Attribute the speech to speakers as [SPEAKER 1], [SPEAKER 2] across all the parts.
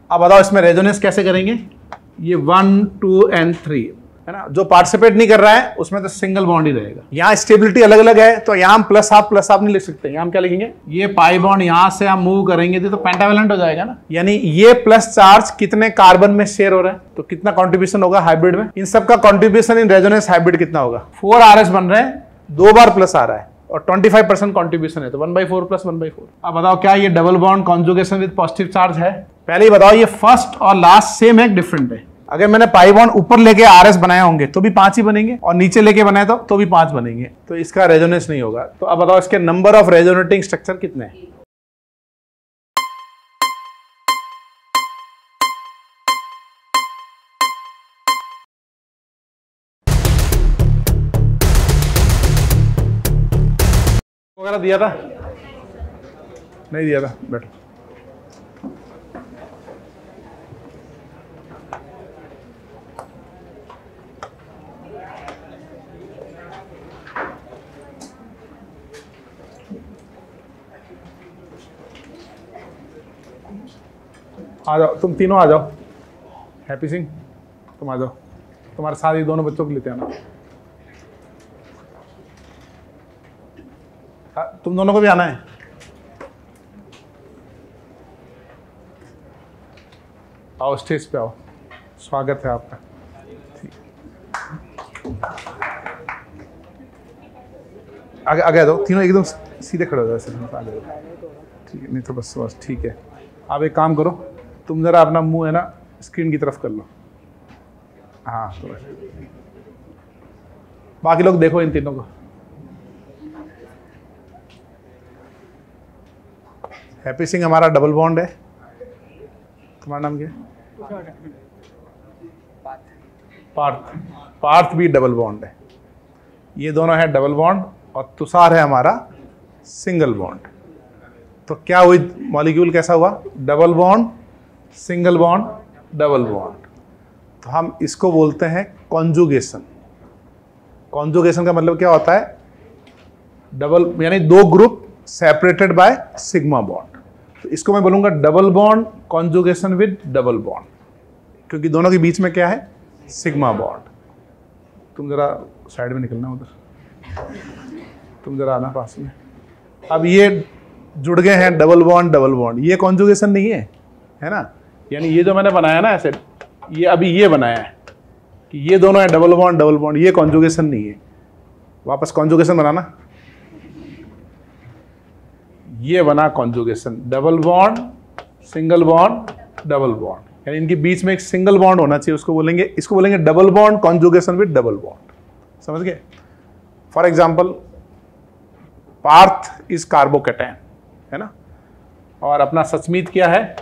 [SPEAKER 1] अब बताओ इसमें रेजोनेंस कैसे करेंगे? ये 1 2 and 3 है ना, जो पार्टिसिपेट नहीं कर रहा है उसमें तो सिंगल बॉन्ड ही रहेगा। यहाँ स्टेबिलिटी अलग अलग है तो यहाँ हम प्लस हाफ नहीं लिख सकते, यहाँ हम क्या लिखेंगे? ये पाई बॉन्ड यहाँ से हम मूव करेंगे तो पेंटावेलेंट हो जाएगा ना, यानी ये प्लस चार्ज कितने कार्बन में शेयर हो रहा है, तो कितना कंट्रीब्यूशन होगा हाइब्रिड में? इन सब का कंट्रीब्यूशन इन रेजोनेंस हाइब्रिड कितना होगा? 4RS बन रहे हैं, 2 बार प्लस आ रहा है और 25% कंट्रीब्यूशन है तो 1/4 + 1/4। अब बताओ क्या ये double bond conjugation with positive charge है? पहले ही बताओ ये फर्स्ट और लास्ट सेम है डिफरेंट है? अगर मैंने पाई बॉन्ड ऊपर लेके RS बनाया होंगे तो भी 5 ही बनेंगे और नीचे लेके बनाए तो भी 5 बनेंगे, तो इसका रेजोनेंस नहीं होगा। तो अब बताओ इसके नंबर ऑफ रेजोनेटिंग स्ट्रक्चर कितने हैं? वगैरह दिया था? नहीं दिया था, बैठो। आ जाओ, तुम तीनों आ जाओ। हैप्पी सिंह तुम आ जाओ, तुम्हारे साथ ही दोनों बच्चों को लेते आना। तुम दोनों को भी आना है। आओ स्टेज पे आओ, स्वागत है आपका। आगे आगे आ जाओ, तीनों एकदम सीधे खड़े हो जाओ ऐसे। ठीक है, नहीं तो बस ठीक है। आप एक काम करो, तुम जरा अपना मुंह है ना स्क्रीन की तरफ कर लो। हाँ तो बाकी लोग देखो इन तीनों को। हैप्पी सिंह हमारा डबल बॉन्ड है। तुम्हारा नाम क्या है? पार्थ। पार्थ भी डबल बॉन्ड है। ये दोनों है डबल बॉन्ड और तुषार है हमारा सिंगल बॉन्ड। तो क्या हुई मॉलिक्यूल, कैसा हुआ? Double bond single bond double bond. तो हम इसको बोलते हैं कॉन्जुगेशन। कॉन्जुगेशन का मतलब क्या होता है? डबल यानी दो group separated by sigma bond. तो इसको मैं बोलूंगा double bond conjugation with double bond, क्योंकि दोनों के बीच में क्या है? Sigma bond. तुम जरा साइड में निकलना, उधर तुम जरा आना पास में। अब ये जुड़ गए हैं डबल बॉन्ड। ये कॉन्जुगेशन नहीं है ना? यानी ये जो मैंने बनाया ना ऐसे, ये अभी ये बनाया है कि ये दोनों है डबल बॉन्ड, ये कॉन्जुगेशन नहीं है। वापस कॉन्जुगेशन बनाना, ये बना conjugation, double bond single bond double bond, यानी इनके बीच में एक सिंगल बॉन्ड होना चाहिए। इसको बोलेंगे double bond conjugation with double bond. समझ गए? For example Parth is carbocation है ना, और अपना सचमीत क्या है?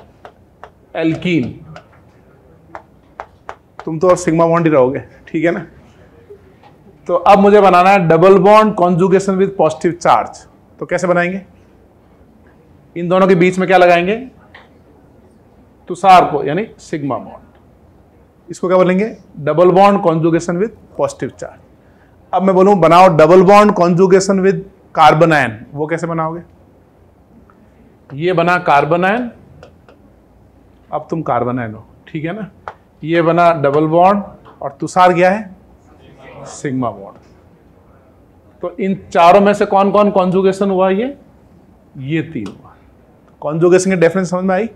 [SPEAKER 1] एल्कीन। तुम तो सिग्मा बॉन्ड ही रहोगे, ठीक है ना? तो अब मुझे बनाना है double bond conjugation with positive charge. तो कैसे बनाएंगे? इन दोनों के बीच में क्या लगाएंगे? तुषार को, यानी सिग्मा बॉन्ड। इसको क्या बोलेंगे? Double bond conjugation with positive charge. अब मैं बोलूं बनाओ double bond conjugation with carbon ion. वो कैसे बनाओगे? ये बना कार्बन आयन, अब तुम कार्बन आयन हो, ठीक है ना? ये बना डबल बॉन्ड और तुषार क्या है? Sigma bond. तो इन चारों में से कौन कौन कॉन्जुगेशन हुआ? ये तीन हुआ। कॉन्जुगेशन की डेफिनेशन समझ में आई?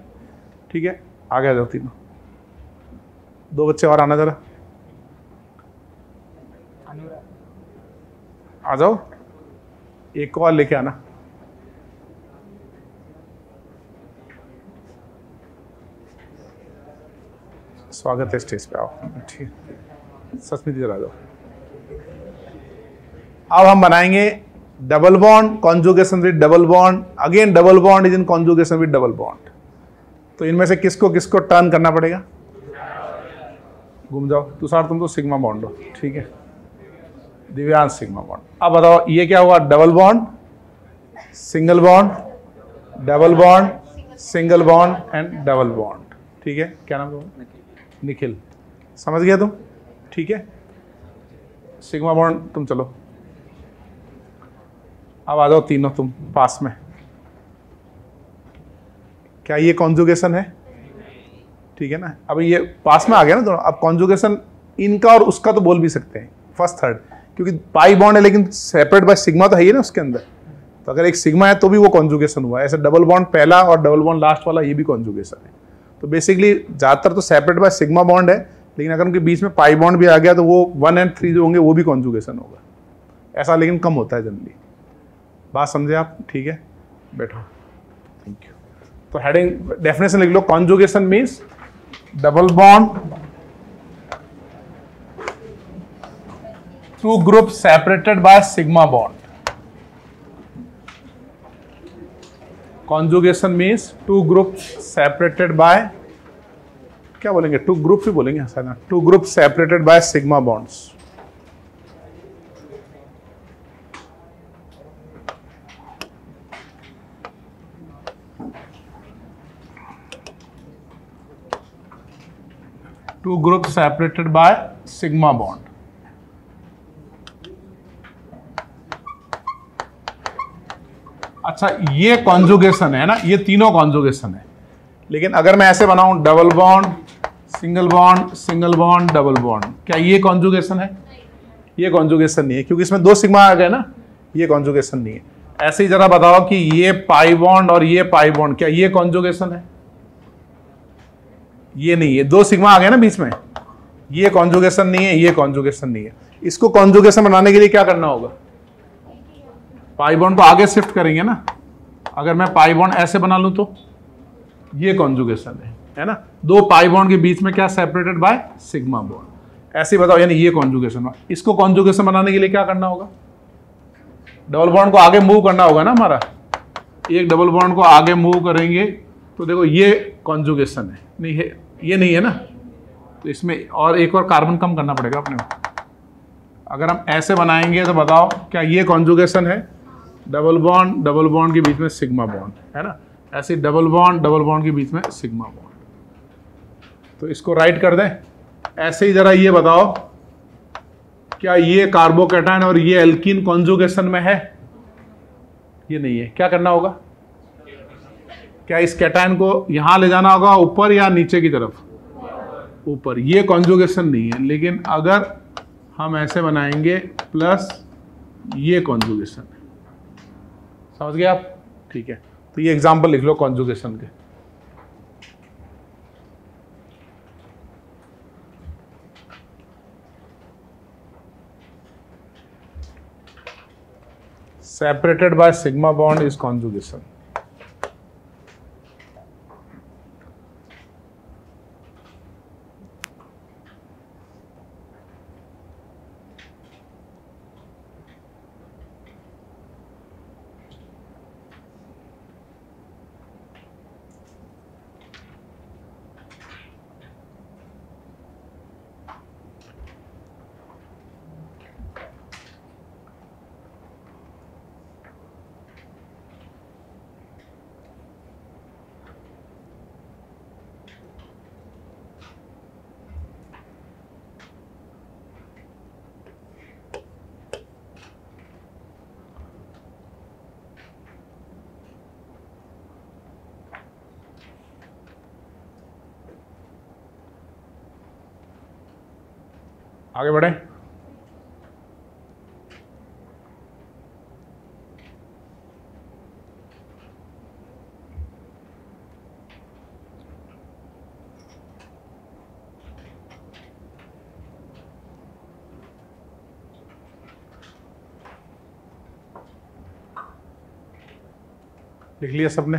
[SPEAKER 1] ठीक है, आगे आ जाओ तीनों। दो बच्चे और आना जरा, आ जाओ, एक को और लेके आना। स्वागत है, स्टेज पे आओ। ठीक है, सस्मित जरा आ जाओ। अब हम बनाएंगे double bond conjugation with double bond, again double bond is in conjugation with double bond. तो इनमें से किसको किसको टर्न करना पड़ेगा? घूम जाओ। तुषार तुम तो सिग्मा बॉन्ड हो, ठीक है? Divyansh sigma bond. अब बताओ ये क्या हुआ? Double bond single bond double bond single bond and double bond, ठीक है? क्या नाम है? निखिल। समझ गया तुम? ठीक है, सिग्मा बॉन्ड तुम चलो। अब आ जाओ तीनों तुम पास में। क्या ये कॉन्जुगेशन है? ठीक है ना। अब ये पास में आ गया ना दोनों। अब कॉन्जुगेशन इनका और उसका तो बोल भी सकते हैं, फर्स्ट थर्ड, क्योंकि पाई बॉन्ड है लेकिन सेपरेट बाय सिग्मा तो है ही ना उसके अंदर। तो अगर एक सिग्मा है तो भी वो कॉन्जुगेशन हुआ। ऐसे डबल बॉन्ड पहला और डबल बॉन्ड लास्ट वाला ये भी कॉन्जुगेशन है। तो बेसिकली ज़्यादातर तो सेपरेट बाय सिग्मा बॉन्ड है, लेकिन अगर उनके बीच में पाई बॉन्ड भी आ गया तो वो 1 और 3 जो होंगे वो भी कॉन्जुगेशन होगा। ऐसा लेकिन कम होता है जनरली। बात समझे आप? ठीक है, बैठो। Thank you. तो हेडिंग डेफिनेशन लिख लो, conjugation means double bond two group separated by sigma bond. Conjugation means two group separated by, क्या बोलेंगे, टू ग्रुप ही बोलेंगे ना, two group separated by sigma bonds. Two group separated by sigma bond. अच्छा, ये conjugation है ना, ये तीनों कॉन्जुगेशन है। लेकिन अगर मैं ऐसे बनाऊं double bond, single bond, single bond, double bond, क्या ये कॉन्जुगेशन है? ये कॉन्जुगेशन नहीं है, क्योंकि इसमें 2 सिग्मा आ गए ना, ये कॉन्जुगेशन नहीं है। ऐसे ही जरा बताओ कि ये पाई बॉन्ड और ये पाई बॉन्ड, क्या ये कॉन्जुगेशन है? ये नहीं है, 2 सिग्मा आ गए ना बीच में, ये कॉन्जुगेशन नहीं है, ये कॉन्जुगेशन नहीं है। इसको कॉन्जुगेशन बनाने के लिए क्या करना होगा? पाई बॉन्ड को आगे शिफ्ट करेंगे ना। अगर मैं पाई बॉन्ड ऐसे बना लूं तो ये कॉन्जुगेशन है ना। 2 पाई बॉन्ड के बीच में क्या सेपरेटेड बाय सिग्मा बॉन्ड। ऐसे बताओ, यानी ये कॉन्जुगेशन। इसको कॉन्जुगेशन बनाने के लिए क्या करना होगा? डबल बॉन्ड को आगे मूव करना होगा ना हमारा। एक डबल बॉन्ड को आगे मूव करेंगे तो देखो ये कॉन्जुगेशन है, नहीं है, ये नहीं है ना। तो इसमें और एक और कार्बन कम करना पड़ेगा अपने को। अगर हम ऐसे बनाएंगे तो बताओ क्या ये कॉन्जुगेशन है? डबल बॉन्ड के बीच में सिग्मा बॉन्ड है ना। ऐसे डबल बॉन्ड के बीच में सिग्मा बॉन्ड। तो इसको राइट कर दें। ऐसे ही जरा ये बताओ, क्या ये कार्बोकैटायन और ये एल्कीन कॉन्जुगेशन में है? ये नहीं है। क्या करना होगा? क्या इस कैटायन को यहां ले जाना होगा, ऊपर या नीचे की तरफ? ऊपर। ये कॉन्जुगेशन नहीं है। लेकिन अगर हम ऐसे बनाएंगे प्लस ये कॉन्जुगेशन है। समझ गए आप? ठीक है, तो ये एग्जांपल लिख लो कॉन्जुगेशन के। Separated by sigma bond is conjugation. आगे बढ़े। लिख लिया सबने?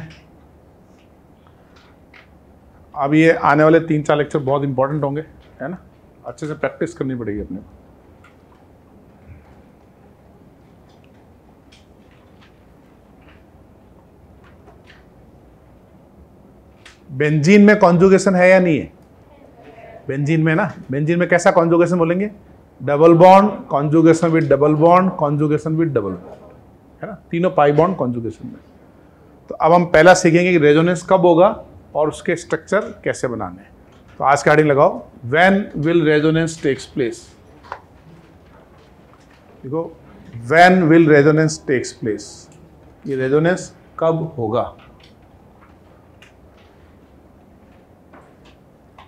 [SPEAKER 1] अब ये आने वाले 3-4 लेक्चर बहुत इंपॉर्टेंट होंगे, है ना। अच्छे से प्रैक्टिस करनी पड़ेगी अपने को। बेंजीन में कॉन्जुगेशन है या नहीं है? बेंजीन में ना, बेंजीन में कैसा कॉन्जुगेशन बोलेंगे? Double bond, conjugation with double bond, conjugation with double bond, है ना। तीनों पाई बॉन्ड कॉन्जुगेशन में। तो अब हम पहला सीखेंगे कि रेजोनेंस कब होगा और उसके स्ट्रक्चर कैसे बनाने हैं। तो आज का हेडिंग लगाओ, when will resonance takes place. देखो, when will resonance takes place, ये रेजोनेंस कब होगा।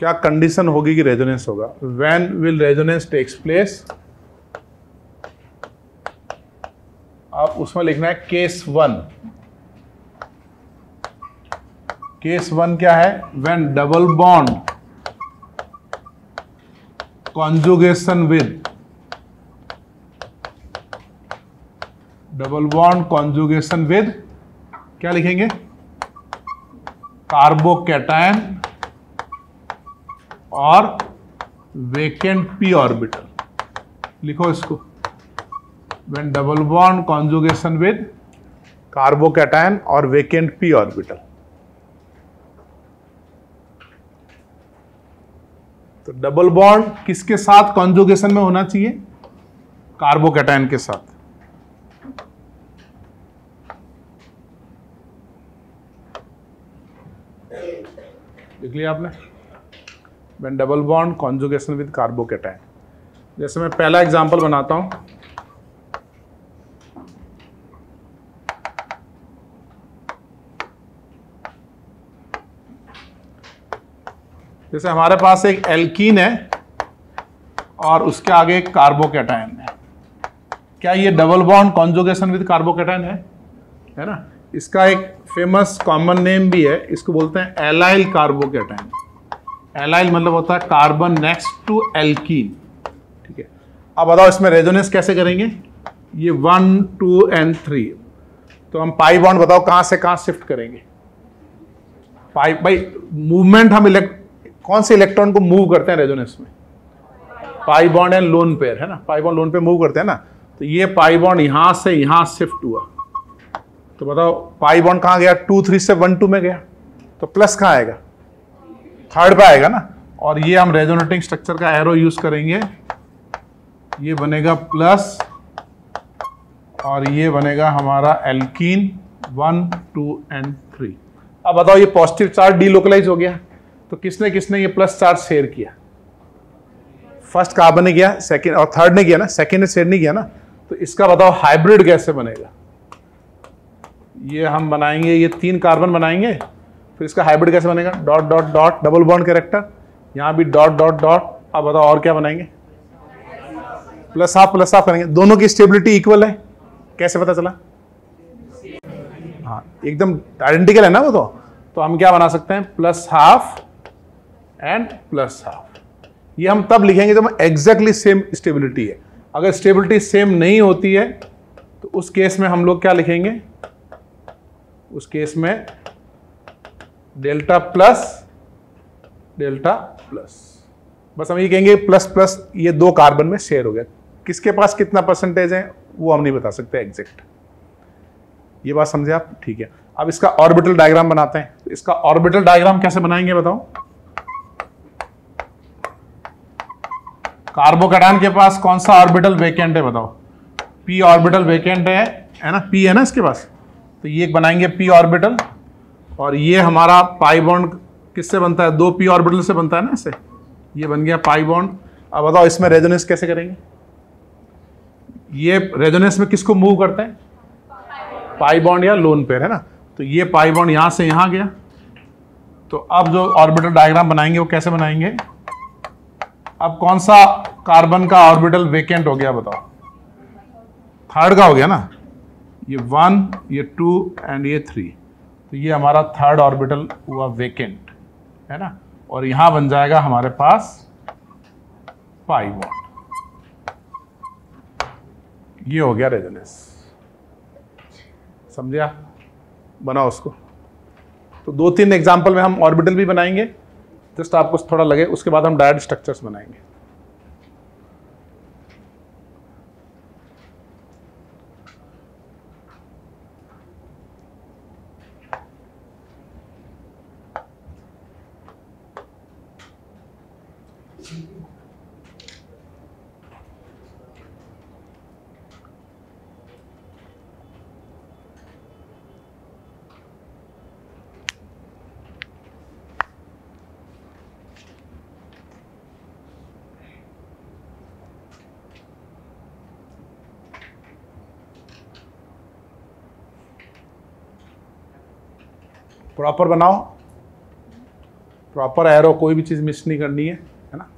[SPEAKER 1] क्या कंडीशन होगी कि रेजोनेंस होगा? When will resonance takes place? अब उसमें लिखना है केस 1। केस 1 क्या है? When double bond conjugation with, double bond conjugation with क्या लिखेंगे? कार्बोकैटायन और वेकेंट पी ऑर्बिटल। लिखो इसको, when double bond conjugation with carbocation और वेकेंट पी ऑर्बिटल। तो डबल बॉन्ड किसके साथ कॉन्जुगेशन में होना चाहिए? कार्बोकैटायन के साथ। लिख लिया आपने? When double bond conjugation with carbocation. जैसे मैं पहला एग्जांपल बनाता हूं, जैसे हमारे पास एक एल्कीन है और उसके आगे एक कार्बोकैटायन है। क्या ये double bond conjugation with carbocation है ना? इसका एक फेमस कॉमन नेम भी है, इसको बोलते हैं एलाइल कार्बोकैटायन। एलाइल मतलब होता है कार्बन नेक्स्ट टू एल्कीन। ठीक है, अब बताओ इसमें रेजोनेंस कैसे करेंगे? ये 1, 2 एंड 3, तो हम पाई बॉन्ड बताओ कहां से कहां शिफ्ट करेंगे? पाई भाई मूवमेंट हम कौन से इलेक्ट्रॉन को मूव करते हैं रेजोनेंस में? Pi bond and lone pair, है ना? Pi bond lone pair move करते हैं ना। तो ये पाई बॉन्ड यहां से यहां शिफ्ट हुआ, तो बताओ पाई बॉन्ड कहां गया? 2, 3 से 1, 2 में गया, तो प्लस कहां आएगा? थर्ड पे आएगा ना। और ये हम रेजोनेटिंग स्ट्रक्चर का एरो यूज करेंगे, ये बनेगा प्लस और ये बनेगा हमारा एल्कीन 1, 2 एंड 3। अब बताओ ये पॉजिटिव चार्ज डीलोकलाइज हो गया, तो किसने किसने ये प्लस चार्ज शेयर किया? फर्स्ट कार्बन ने किया, सेकंड और थर्ड ने किया ना, सेकंड ने शेयर नहीं किया ना। तो इसका बताओ हाइब्रिड कैसे बनेगा? ये हम बनाएंगे, ये 3 कार्बन बनाएंगे, फिर इसका हाइब्रिड कैसे बनेगा? Dot dot dot double bond character, यहां भी डॉट डॉट डॉट। अब बताओ और क्या बनाएंगे? प्लस हाफ करेंगे। दोनों की स्टेबिलिटी इक्वल है, कैसे पता चला? हाँ एकदम आइडेंटिकल है ना वो। तो हम क्या बना सकते हैं? Plus half and plus half. ये हम तब लिखेंगे जब एग्जैक्टली सेम स्टेबिलिटी है। अगर स्टेबिलिटी सेम नहीं होती है तो उस केस में हम लोग क्या लिखेंगे? उस केस में डेल्टा प्लस डेल्टा प्लस। बस हम ये कहेंगे प्लस प्लस, ये 2 कार्बन में शेयर हो गया। किसके पास कितना परसेंटेज है वो हम नहीं बता सकते एग्जैक्ट। ये बात समझे आप? ठीक है, अब इसका ऑर्बिटल डायग्राम बनाते हैं। तो इसका ऑर्बिटल डायग्राम कैसे बनाएंगे बताओ? कार्बोकैटायन के पास कौन सा ऑर्बिटल वेकेंट है बताओ? पी ऑर्बिटल वेकेंट है ना? पी है ना इसके पास, तो ये बनाएंगे पी ऑर्बिटल। और ये हमारा पाई बॉन्ड किससे बनता है? 2 पी ऑर्बिटल से बनता है ना इससे, ये बन गया पाई बॉन्ड। अब बताओ इसमें रेजोनेंस कैसे करेंगे? ये रेजोनेंस में किसको मूव करते हैं? पाई बॉन्ड या लोन पेयर, है ना? तो ये पाई बॉन्ड यहां से यहां गया। तो अब जो ऑर्बिटल डायग्राम बनाएंगे वो कैसे बनाएंगे? अब कौन सा कार्बन का ऑर्बिटल वेकेंट हो गया बताओ? थर्ड का हो गया ना। ये 1, ये 2 एंड ये 3, तो ये हमारा थर्ड ऑर्बिटल हुआ वेकेंट, है ना? और यहां बन जाएगा हमारे पास पाई बॉन्ड। ये हो गया रेजोनेंस। समझिए? बनाओ उसको। तो 2-3 एग्जांपल में हम ऑर्बिटल भी बनाएंगे, जस्ट आपको थोड़ा लगे, उसके बाद हम डायरेक्ट स्ट्रक्चर्स बनाएंगे। प्रॉपर बनाओ, प्रॉपर एरो, कोई भी चीज मिस नहीं करनी है ना।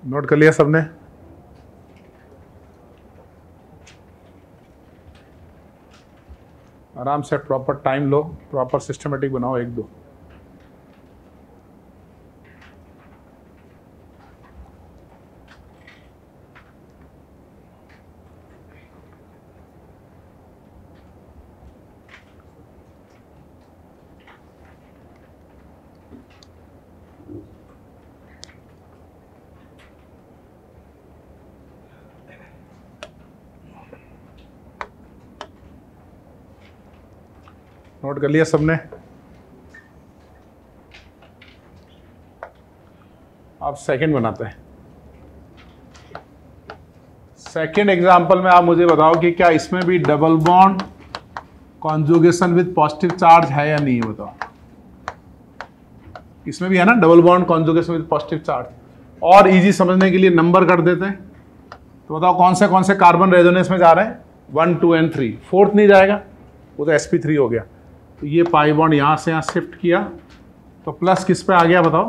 [SPEAKER 1] नोट कर लिया सबने? आराम से प्रॉपर टाइम लो, प्रॉपर सिस्टमेटिक बनाओ एक दो। नोट कर लिया सबने? आप सेकंड बनाते हैं। सेकंड एग्जांपल में आप मुझे बताओ कि क्या इसमें भी double bond conjugation with positive charge है या नहीं है, बताओ। इसमें भी है ना double bond conjugation with positive charge. और इजी समझने के लिए नंबर कर देते हैं। तो बताओ कौन से कार्बन रेजोनेंस में जा रहे हैं? 1, 2 and 3। फोर्थ नहीं जाएगा, वो तो sp3 हो गया। तो ये पाई बॉन्ड यहां से यहां शिफ्ट किया, तो प्लस किस पे आ गया बताओ?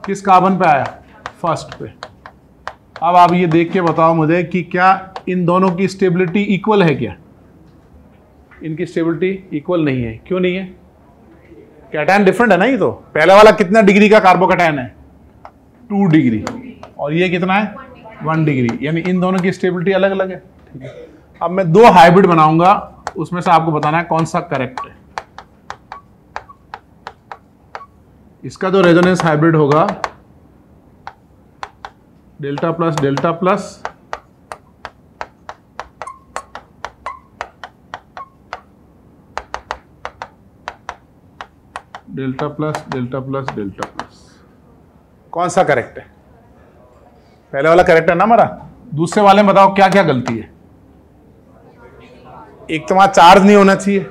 [SPEAKER 1] किस कार्बन पे आया? फर्स्ट पे। अब आप ये देख के बताओ मुझे कि क्या इन दोनों की स्टेबिलिटी इक्वल है क्या? इनकी स्टेबिलिटी इक्वल नहीं है। क्यों नहीं है? कैटायन डिफरेंट है ना। ये तो पहला वाला कितना डिग्री का कार्बोकैटायन है? 2 डिग्री। और ये कितना है? 1 डिग्री। यानी इन दोनों की स्टेबिलिटी अलग अलग है। ठीक है, अब मैं 2 हाइब्रिड बनाऊंगा, उसमें से आपको बताना है कौन सा करेक्ट है। इसका जो रेजोनेंस हाइब्रिड होगा delta plus delta plus delta plus delta plus delta plus, कौन सा करेक्ट है? पहले वाला करेक्ट है ना हमारा। दूसरे वाले में बताओ क्या क्या गलती है? एक तो वहां चार्ज नहीं होना चाहिए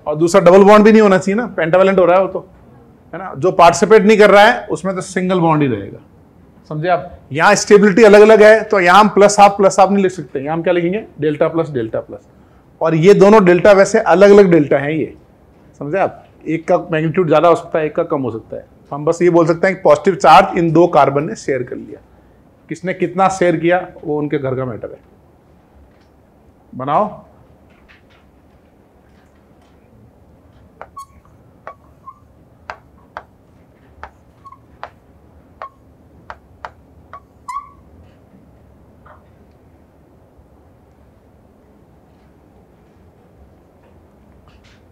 [SPEAKER 1] और दूसरा डबल बॉन्ड भी नहीं होना चाहिए ना, पेंटावेलेंट हो रहा है वो तो, है ना। जो पार्टिसिपेट नहीं कर रहा है उसमें तो सिंगल बॉन्ड ही रहेगा। समझे आप? यहां स्टेबिलिटी अलग अलग है, तो यहां हम प्लस हाफ नहीं लिख सकते। यहां हम क्या लिखेंगे? Delta plus delta plus. और ये दोनों डेल्टा वैसे अलग अलग डेल्टा हैं ये, समझे आप? एक का मैग्नीट्यूड ज्यादा हो सकता है, एक का कम हो सकता है। हम बस ये बोल सकते हैं कि पॉजिटिव चार्ज इन 2 कार्बन ने शेयर कर लिया। किसने कितना शेयर किया वो उनके घर का मैटर है। बनाओ।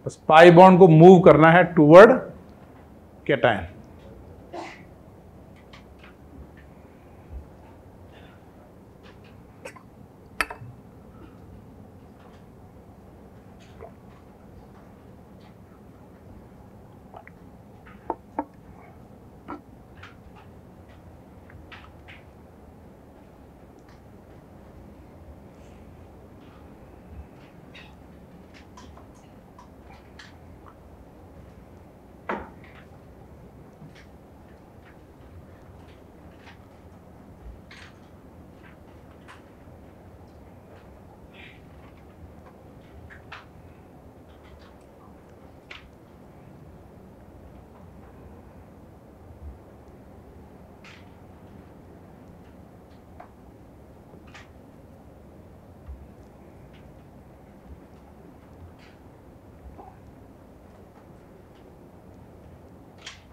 [SPEAKER 1] बस पाई बॉन्ड को मूव करना है टुवर्ड कैटायन।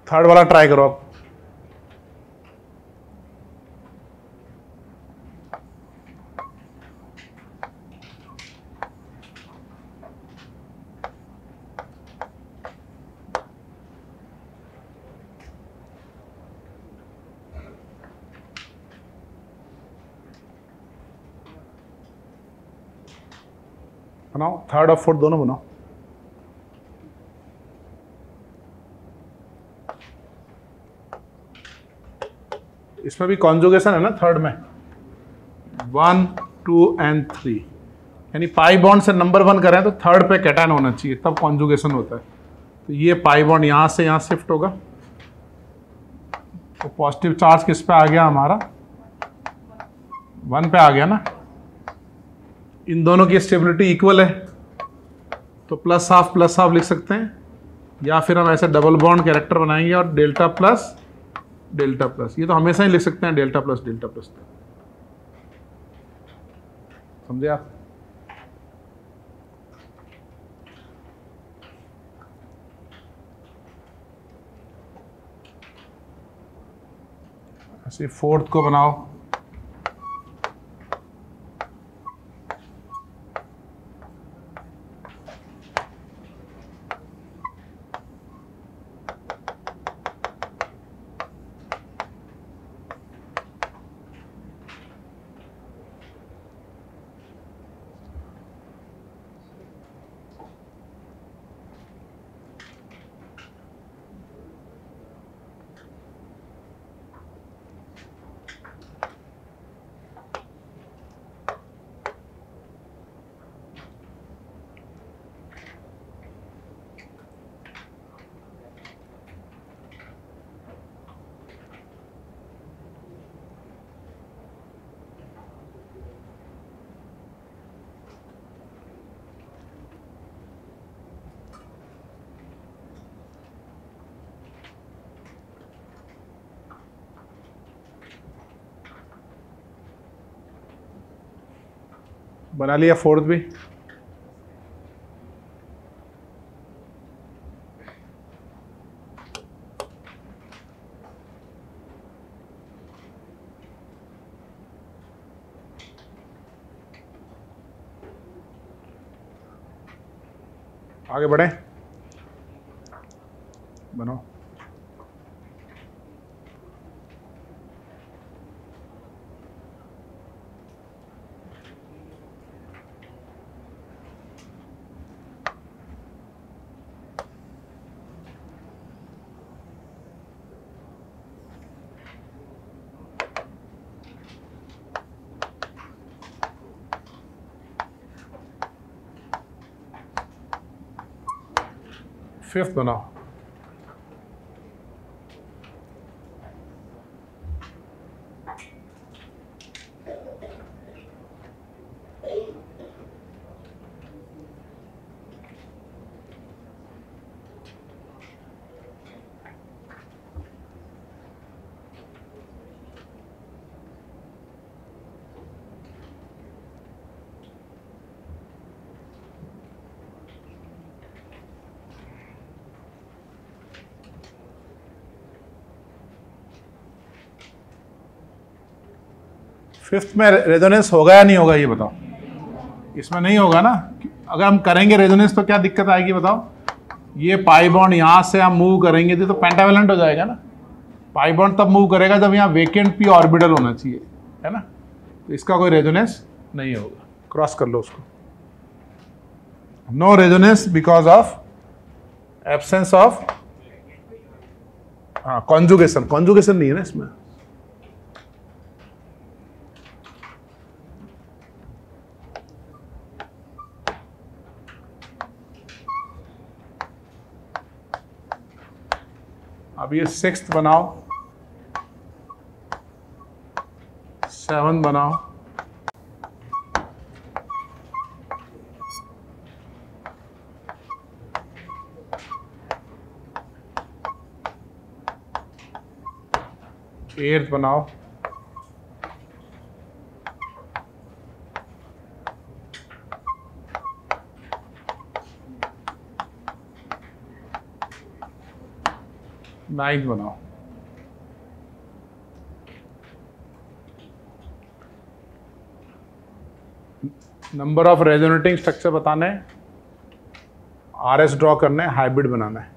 [SPEAKER 1] थर्ड वाला ट्राई करो आप। बनाओ, थर्ड और फोर्थ दोनों बनाओ। इसमें भी कॉन्जुगेशन है ना थर्ड में, 1 2 एंड 3, यानी पाई बॉन्ड से नंबर 1 करें तो थर्ड पे कैटायन होना चाहिए, तब कॉन्जुगेशन होता है। तो ये पाई बॉन्ड यहां से यहां शिफ्ट होगा, तो पॉजिटिव चार्ज किस पे आ गया हमारा, 1 पे आ गया ना। इन दोनों की स्टेबिलिटी इक्वल है, तो प्लस हाफ लिख सकते हैं, या फिर हम ऐसे डबल बॉन्ड कैरेक्टर बनाएंगे और डेल्टा प्लस, ये तो हमेशा ही लिख सकते हैं डेल्टा प्लस। समझे आप? ऐसे फोर्थ को बनाओ, बना लिया फोर्थ भी। आगे बढ़े, बनाओ। फिफ्थ बनाओ, फिफ्थ में रेजोनेंस होगा या नहीं होगा ये बताओ। इसमें नहीं होगा ना, अगर हम करेंगे रेजोनेंस तो क्या दिक्कत आएगी बताओ। ये पाई बॉन्ड यहां से हम मूव करेंगे तो पेंटावेलेंट हो जाएगा ना। पाई बॉन्ड तब मूव करेगा जब यहाँ वेकेंट पी ऑर्बिटल होना चाहिए, है ना। तो इसका कोई रेजोनेंस नहीं होगा, क्रॉस कर लो उसको। No resonance because of absence of, हाँ कॉन्जुगेशन नहीं है ना इसमें। अब ये सिक्स्थ बनाओ, सेवंथ बनाओ, एट्थ बनाओ, नाइन्थ बनाओ। नंबर ऑफ रेजोनेटिंग स्ट्रक्चर बताने, आरएस ड्रॉ करने, हाइब्रिड बनाना है।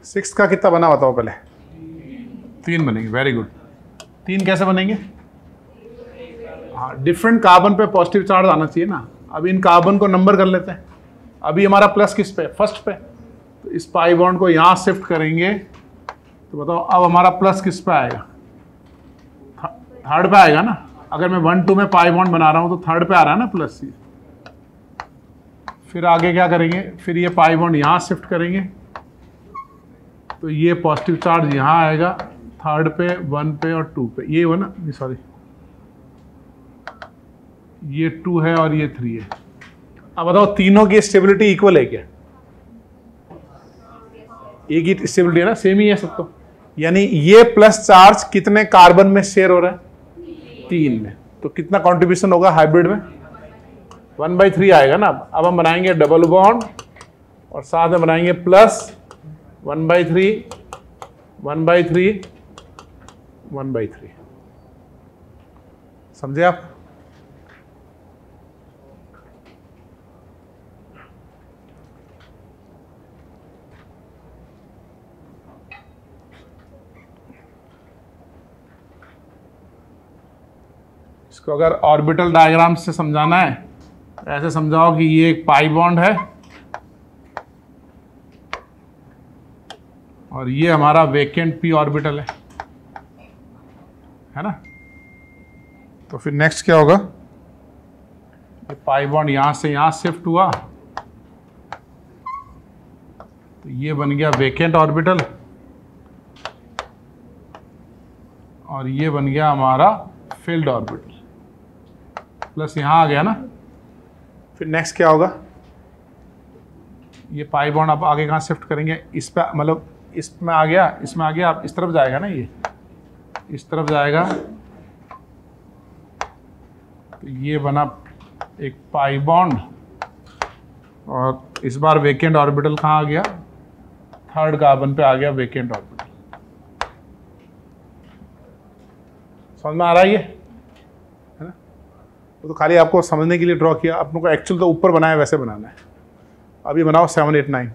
[SPEAKER 1] 6 का कितना बना बताओ पहले? 3 बनेंगे, वेरी गुड। 3 कैसे बनेंगे? हाँ, डिफरेंट कार्बन पे पॉजिटिव चार्ज आना चाहिए ना। अभी इन कार्बन को नंबर कर लेते हैं। अभी हमारा प्लस किस पे? फर्स्ट पे। तो इस पाई बॉन्ड को यहाँ शिफ्ट करेंगे तो बताओ अब हमारा प्लस किस पे आएगा? थर्ड पे आएगा ना। अगर मैं 1 2 में पाई बॉन्ड बना रहा हूँ तो थर्ड पे आ रहा है ना प्लस। फिर आगे क्या करेंगे? फिर ये पाई बॉन्ड यहाँ शिफ्ट करेंगे तो ये पॉजिटिव चार्ज यहाँ आएगा थर्ड पे, 1 पे और 2 पे। ये हो ना, सॉरी, ये 2 है और ये 3 है। अब बताओ तीनों की स्टेबिलिटी इक्वल है क्या? एक ही स्टेबिलिटी है ना, सेम ही है सब तो। यानी ये प्लस चार्ज कितने कार्बन में शेयर हो रहा है? 3 में। तो कितना कंट्रीब्यूशन होगा हाइब्रिड में? 1/3 आएगा ना। अब हम बनाएंगे डबल बॉन्ड और साथ में बनाएंगे प्लस 1/3 1/3 1/3। समझे आप? इसको अगर ऑर्बिटल डायग्राम से समझाना है तो ऐसे समझाओ कि ये एक पाई बॉन्ड है और ये हमारा वेकेंट पी ऑर्बिटल है ना। तो फिर नेक्स्ट क्या होगा? ये पाई बॉन्ड यहां से यहां शिफ्ट हुआ तो ये बन गया वेकेंट ऑर्बिटल और ये बन गया हमारा फिल्ड ऑर्बिटल, प्लस यहां आ गया ना। फिर नेक्स्ट क्या होगा? ये पाई बॉन्ड आप आगे कहाँ शिफ्ट करेंगे? इस पे, मतलब इसमें आ गया, इसमें आ गया, आप इस तरफ जाएगा ना, ये इस तरफ जाएगा तो ये बना एक पाई बॉन्ड और इस बार वेकेंट ऑर्बिटल कहाँ आ गया? थर्ड कार्बन पे आ गया वेकेंट ऑर्बिटल। समझ में आ रहा है ये? है ना? वो तो खाली आपको समझने के लिए ड्रॉ किया, अपनों को एक्चुअल तो ऊपर बनाया वैसे बनाना है। अभी बनाओ 7 8 9।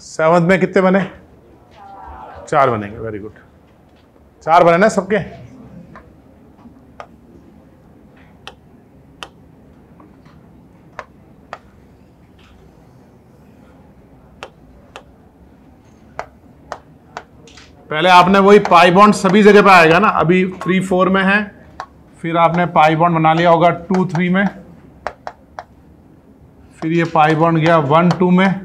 [SPEAKER 1] सेवंथ में कितने बने? 4 बनेंगे, वेरी गुड। 4 बने ना सबके? पहले आपने वही पाई बॉन्ड सभी जगह पे आएगा ना। अभी 3 4 में है, फिर आपने पाई बॉन्ड बना लिया होगा 2 3 में, फिर ये पाई बॉन्ड गया 1 2 में,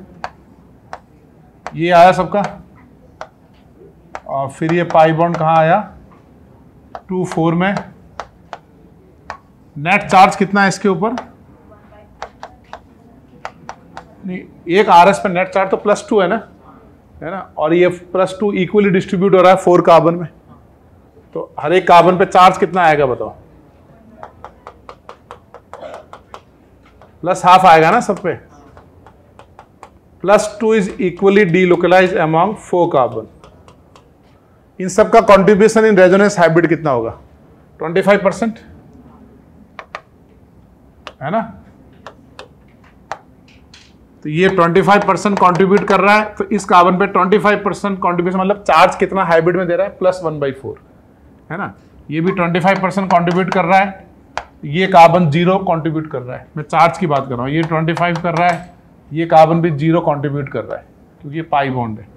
[SPEAKER 1] ये आया सबका, और फिर ये पाई बॉन्ड कहाँ आया? 2 4 में। नेट चार्ज कितना है इसके ऊपर? नहीं, एक RS पे नेट चार्ज तो +2 है ना, है ना। और ये +2 इक्वली डिस्ट्रीब्यूट हो रहा है 4 कार्बन में, तो हर एक कार्बन पे चार्ज कितना आएगा बताओ? +½ आएगा ना सब पे। +2 is equally delocalized among 4 carbon. इन सब का कॉन्ट्रीब्यूशन इन रेजोनेंस हाइब्रिड कितना होगा? 25%, है ना। तो ये 25% कंट्रीब्यूट कर रहा है, तो इस कार्बन पे 25% कंट्रीब्यूशन, मतलब चार्ज कितना हाइब्रिड में दे रहा है? +1/4, है ना। ये भी 25% कंट्रीब्यूट कर रहा है, ये कार्बन 0 कंट्रीब्यूट कर रहा है, मैं चार्ज की बात कर रहा हूँ, ये 25 कर रहा है, ये कार्बन भी 0 कंट्रीब्यूट कर रहा है क्योंकि ये पाई बॉन्ड है।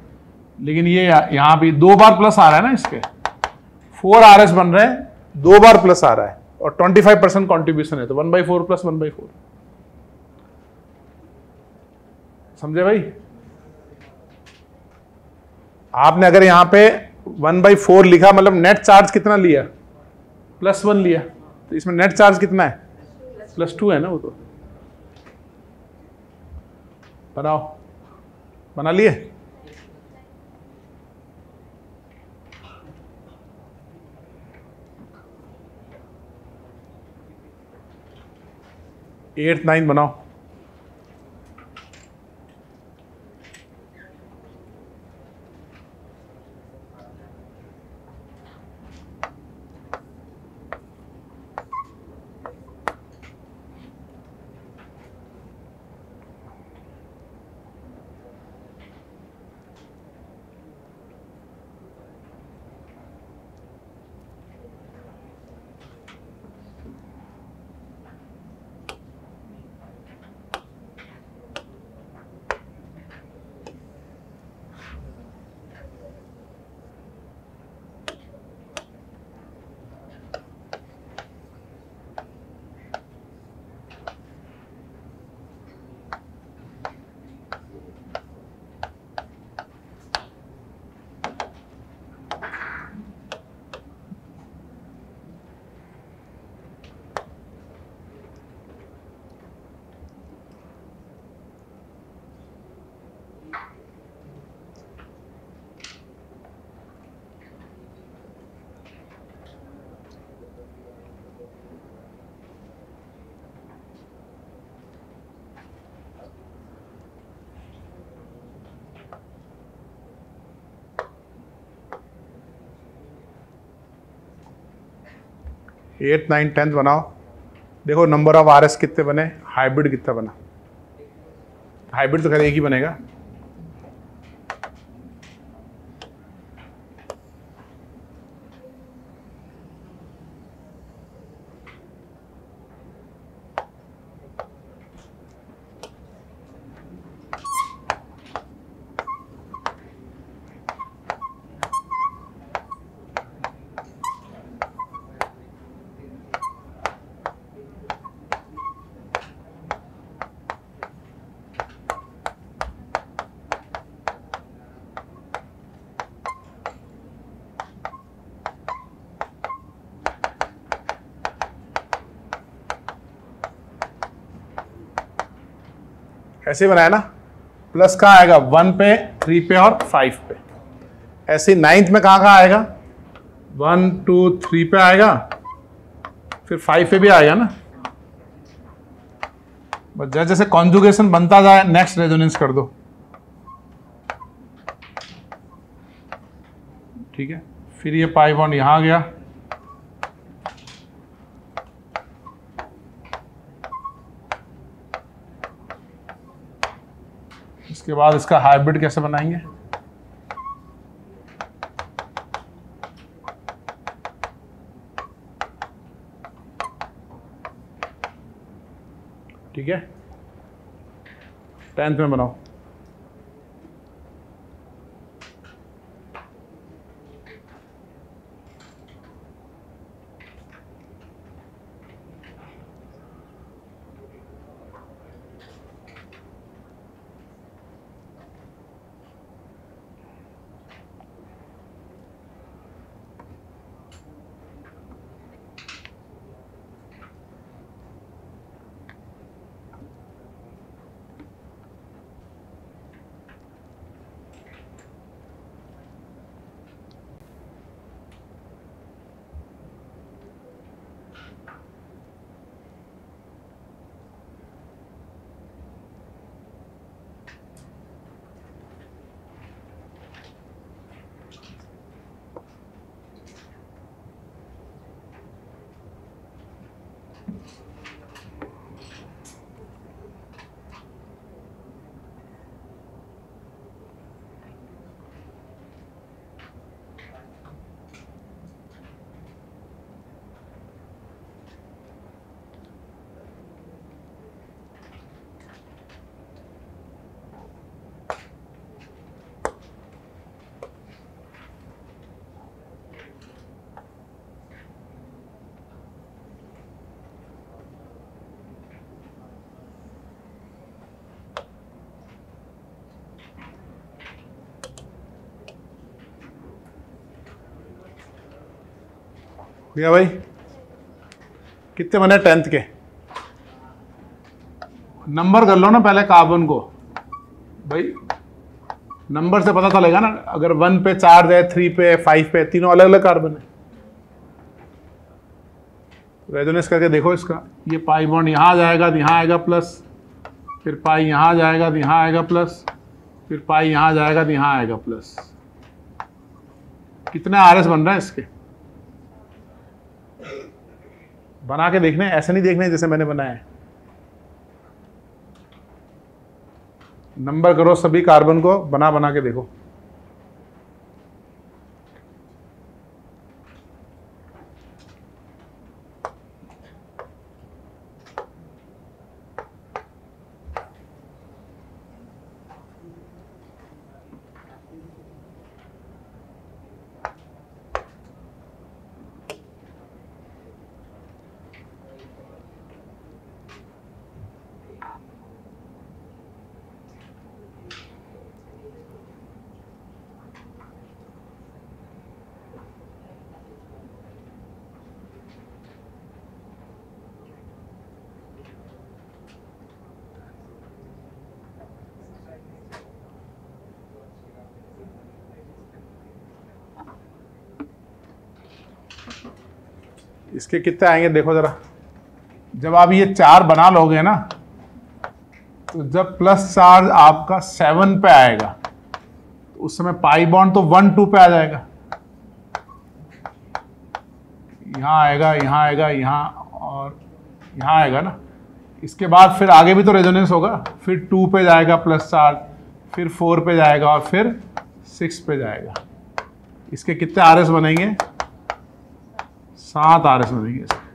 [SPEAKER 1] लेकिन ये यहाँ भी 2 बार प्लस आ रहा है ना, इसके 4 RS बन रहे हैं, 2 बार प्लस आ रहा है और 25% कॉन्ट्रीब्यूशन है, तो 1/4 प्लस 1/4। समझे भाई? आपने अगर यहां पे 1/4 लिखा, मतलब नेट चार्ज कितना लिया? +1 लिया, तो इसमें नेट चार्ज कितना है? +2 है ना। वो तो बनाओ, बना लिए? एट 9 बनाओ। एट 9 10 बनाओ। देखो नंबर ऑफ RS कितने बने, हाइब्रिड कितना बना। हाइब्रिड तो खैर एक ही बनेगा। ऐसे बनाया ना, प्लस कहाँ आएगा? 1 पे, 3 पे और 5 पे। ऐसे 9th में कहाँ आएगा? 1 2 3 पे आएगा, फिर 5 पे भी आएगा ना। बस जैसे जैसे कॉन्जुगेशन बनता जाए, नेक्स्ट रेजोनेंस कर दो। ठीक है, फिर ये पाई बॉन्ड यहां गया, इसके बाद इसका हाइब्रिड कैसे बनाएंगे? ठीक है, 10th में बनाओ। भैया भाई कितने बने 10th के? नंबर कर लो ना पहले कार्बन को भाई, नंबर से पता चलेगा ना। अगर 1 पे चार्ज है, 3 पे, 5 पे, तीनों अलग अलग कार्बन है। रेजोनेंस करके देखो इसका, ये पाई बॉन्ड यहाँ आ जाएगा तो यहाँ आएगा प्लस, फिर पाई यहाँ आ जाएगा तो यहाँ आएगा प्लस, फिर पाई यहाँ आ जाएगा तो यहाँ आएगा प्लस। कितने आरएस बन रहे हैं इसके? बना के देखने, ऐसे नहीं देखने जैसे मैंने बनाया है। नंबर करो सभी कार्बन को, बना बना के देखो। इसके कितने आएंगे देखो जरा। जब आप ये 4 बना लोगे ना, तो जब प्लस चार्ज आपका 7 पे आएगा तो उस समय पाई बॉन्ड तो 1 2 पे आ जाएगा। यहाँ आएगा, यहाँ आएगा, यहाँ और यहाँ आएगा ना। इसके बाद फिर आगे भी तो रेजोनेंस होगा, फिर 2 पे जाएगा प्लस चार्ज, फिर 4 पे जाएगा और फिर 6 पे जाएगा। इसके कितने आरएस बनेंगे? 7 आरएस बनेंगे इसके।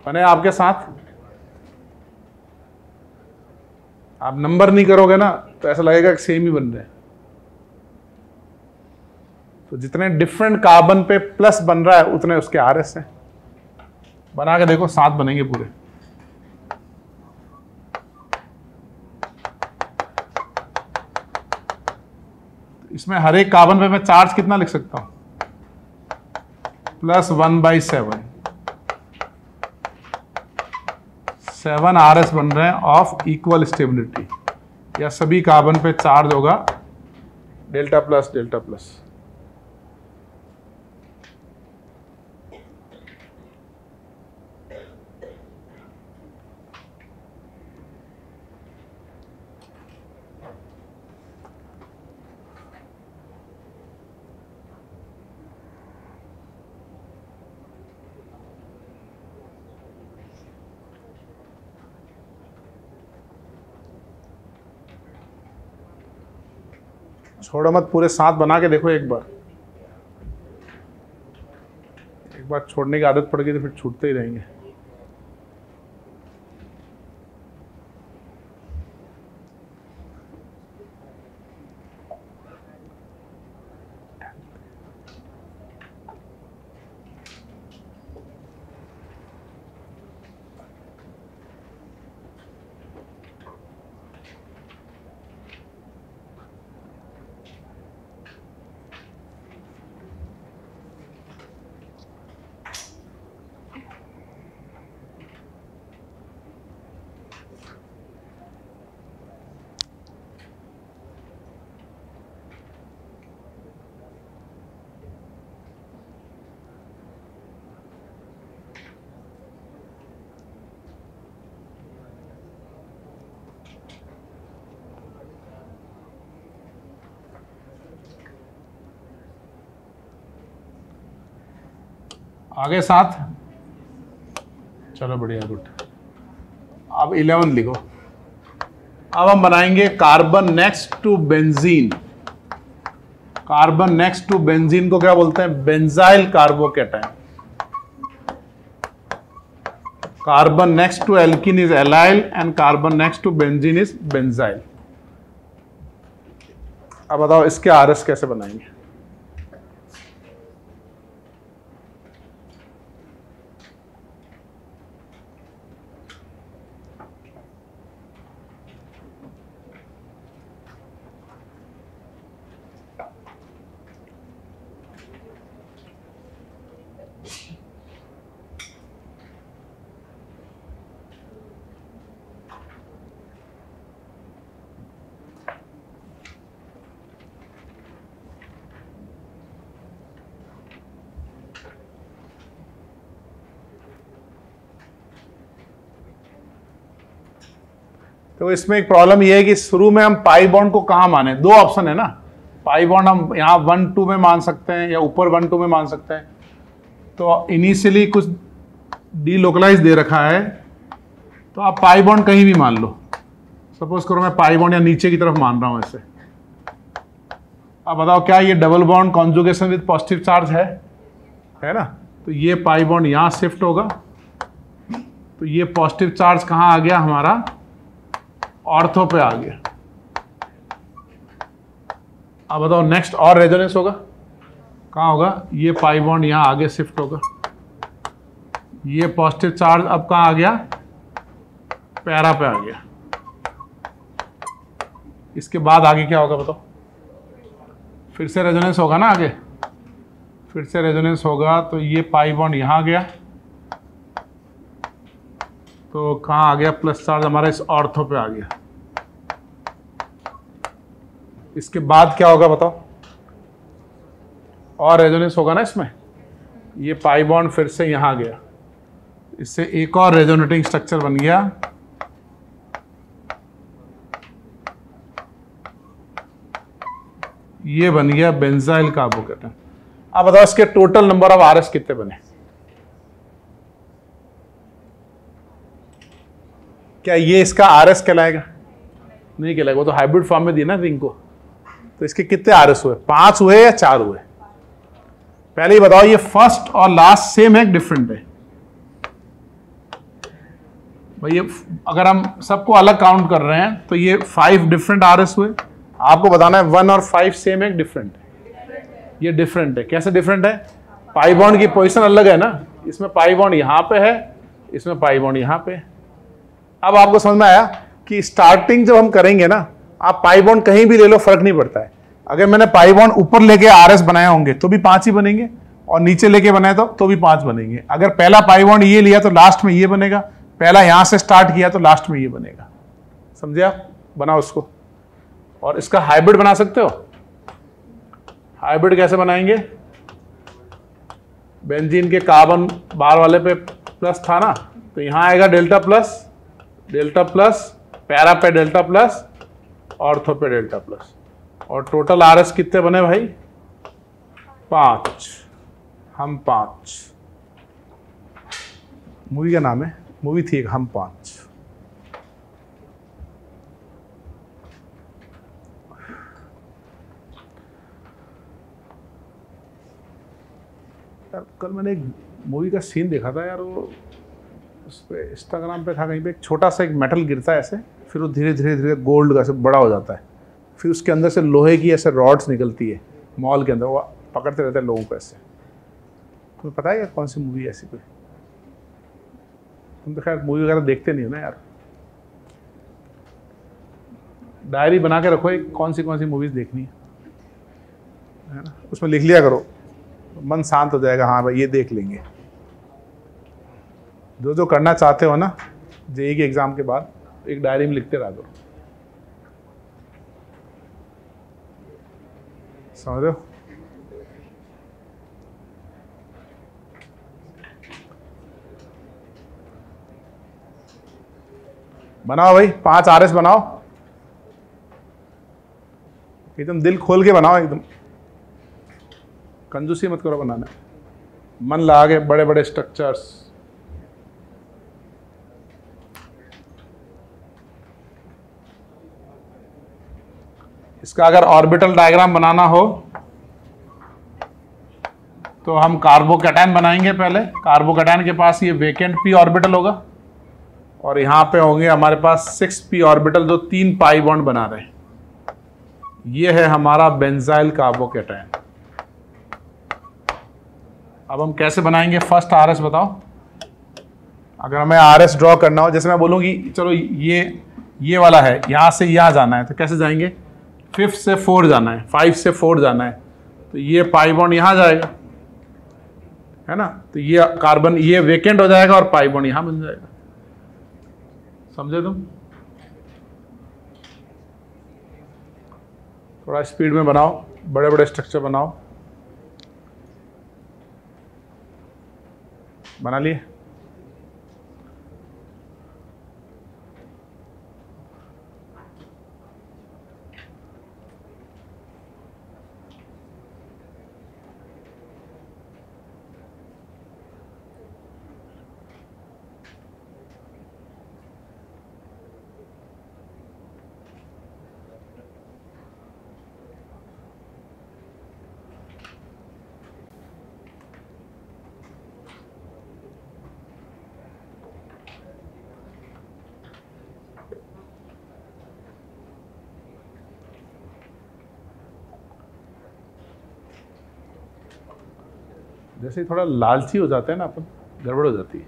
[SPEAKER 1] बने आपके साथ? आप नंबर नहीं करोगे ना तो ऐसा लगेगा कि सेम ही बन रहे हैं। तो जितने डिफरेंट कार्बन पे प्लस बन रहा है उतने उसके आरएस हैं। बना के देखो, 7 बनेंगे पूरे। इसमें हर एक कार्बन पे मैं चार्ज कितना लिख सकता हूं? +1/7। 7 आरएस बन रहे हैं ऑफ इक्वल स्टेबिलिटी, या सभी कार्बन पे चार्ज होगा डेल्टा प्लस डेल्टा प्लस। छोड़ो मत, पूरे 7 बना के देखो एक बार। एक बार छोड़ने की आदत पड़ गई तो फिर छूटते ही रहेंगे। आगे 7। चलो बढ़िया, गुड। अब 11 लिखो। अब हम बनाएंगे carbon next to benzene. Carbon next to benzene को क्या बोलते हैं? Benzyl carbocation. Carbon next to alkene is allyl and carbon next to benzene is benzyl. अब बताओ इसके आरएस कैसे बनाएंगे? तो इसमें एक प्रॉब्लम ये है कि शुरू में हम पाई बॉन्ड को कहाँ माने, दो ऑप्शन है ना, पाई बॉन्ड हम यहाँ 1 2 में मान सकते हैं या ऊपर 1 2 में मान सकते हैं। तो इनिशियली कुछ डीलोकलाइज दे रखा है, तो आप पाई बॉन्ड कहीं भी मान लो। सपोज करो मैं पाई बॉन्ड या नीचे की तरफ मान रहा हूँ ऐसे। अब बताओ क्या ये double bond conjugation with positive charge है ना? तो ये पाई बॉन्ड यहाँ शिफ्ट होगा, तो ये पॉजिटिव चार्ज कहाँ आ गया हमारा, ऑर्थो पे आ गया। अब बताओ नेक्स्ट और रेजोनेंस होगा, कहाँ होगा, ये पाई बॉन्ड यहाँ आगे शिफ्ट होगा, ये पॉजिटिव चार्ज अब कहाँ आ गया, पैरा पे आ गया। इसके बाद आगे क्या होगा बताओ, फिर से रेजोनेंस होगा ना, आगे फिर से रेजोनेंस होगा, तो ये पाई बॉन्ड यहाँ गया, तो कहाँ आ गया, प्लस चार्ज हमारा इस ऑर्थो पे आ गया। इसके बाद क्या होगा बताओ, और रेजोनेंस होगा ना इसमें, ये पाई बॉन्ड फिर से यहाँ गया, इससे एक और रेजोनेटिंग स्ट्रक्चर बन गया। ये बन गया बेंजाइल कार्बोकेटन। अब बताओ इसके टोटल नंबर ऑफ आरएस कितने बने, क्या ये इसका आरएस कहलाएगा? नहीं कहलाएगा, वो तो हाइब्रिड फॉर्म में दिया ना रिंग को। तो इसके कितने आरएस हुए, 5 हुए या 4 हुए? पहले ही बताओ, ये फर्स्ट और लास्ट सेम है डिफरेंट है? भाई ये अगर हम सबको अलग काउंट कर रहे हैं तो ये 5 डिफरेंट आरएस हुए। आपको बताना है 1 और 5 सेम है डिफरेंट है? ये डिफरेंट है। कैसे डिफरेंट है? पाई बॉन्ड की पोजीशन अलग है ना, इसमें पाई बॉन्ड यहां पे है, इसमें पाई बॉन्ड यहां पे। अब आपको समझ में आया कि स्टार्टिंग जब हम करेंगे ना, आप पाई बॉन्ड कहीं भी ले लो, फर्क नहीं पड़ता है। अगर मैंने पाई बॉन्ड ऊपर लेके आरएस बनाया होंगे तो भी 5 ही बनेंगे, और नीचे लेके बनाए तो भी 5 बनेंगे। अगर पहला पाई बॉन्ड ये लिया तो लास्ट में ये बनेगा, पहला यहां से स्टार्ट किया तो लास्ट में ये बनेगा। समझे आप? बनाओ उसको। और इसका हाइब्रिड बना सकते हो। हाइब्रिड कैसे बनाएंगे? बेंजीन के कार्बन बार वाले पे प्लस था ना, तो यहां आएगा डेल्टा प्लस, पैरा पे डेल्टा प्लस, ऑर्थो पे डेल्टा प्लस। और टोटल आरएस कितने बने भाई? 5। हम 5। मूवी का नाम है, मूवी थी एक, हम 5। यार कल मैंने एक मूवी का सीन देखा था यार, वो उस पर इंस्टाग्राम पे था कहीं पे, एक छोटा सा एक मेटल गिरता है ऐसे, फिर वो धीरे धीरे गोल्ड का ऐसे बड़ा हो जाता है, फिर उसके अंदर से लोहे की ऐसे रॉड्स निकलती है मॉल के अंदर, वो पकड़ते रहते हैं लोगों को ऐसे। तुम्हें पता है यार कौन सी मूवी है ऐसी कोई? तुम तो खैर मूवी वगैरह देखते नहीं हो ना यार। डायरी बना के रखो एक, कौन सी मूवीज देखनी है ना, उसमें लिख लिया करो, मन शांत हो जाएगा। हाँ भाई ये देख लेंगे। जो करना चाहते हो ना जेईई के एग्जाम के बाद, एक डायरी में लिखते रह दो। समझ रहे हो? बनाओ भाई 5 आरएस बनाओ, एकदम दिल खोल के बनाओ, एकदम कंजूसी मत करो बनाना, मन लगा के बड़े बड़े स्ट्रक्चर्स। इसका अगर ऑर्बिटल डायग्राम बनाना हो तो हम कार्बोकैटायन बनाएंगे। पहले कार्बोकैटायन के पास ये वेकेंट p ऑर्बिटल होगा, और यहाँ पे होंगे हमारे पास 6p ऑर्बिटल जो 3 पाई बॉन्ड बना रहे हैं। ये है हमारा बेंजाइल कार्बोकैटायन। अब हम कैसे बनाएंगे फर्स्ट आरएस बताओ। अगर हमें आरएस ड्रॉ करना हो, जैसे मैं बोलूँगी चलो ये वाला है, यहाँ से यहाँ जाना है, तो कैसे जाएंगे? 5 से 4 जाना है, 5 से 4 जाना है, तो ये पाई बॉन्ड यहाँ जाएगा, है ना। तो ये कार्बन ये वेकेंट हो जाएगा और पाई बॉन्ड यहां बन जाएगा। समझे तुम? थोड़ा स्पीड में बनाओ, बड़े बड़े स्ट्रक्चर बनाओ। बना लिए? जैसे ही थोड़ा लालची हो जाते हैं ना अपन, गड़बड़ हो जाती है।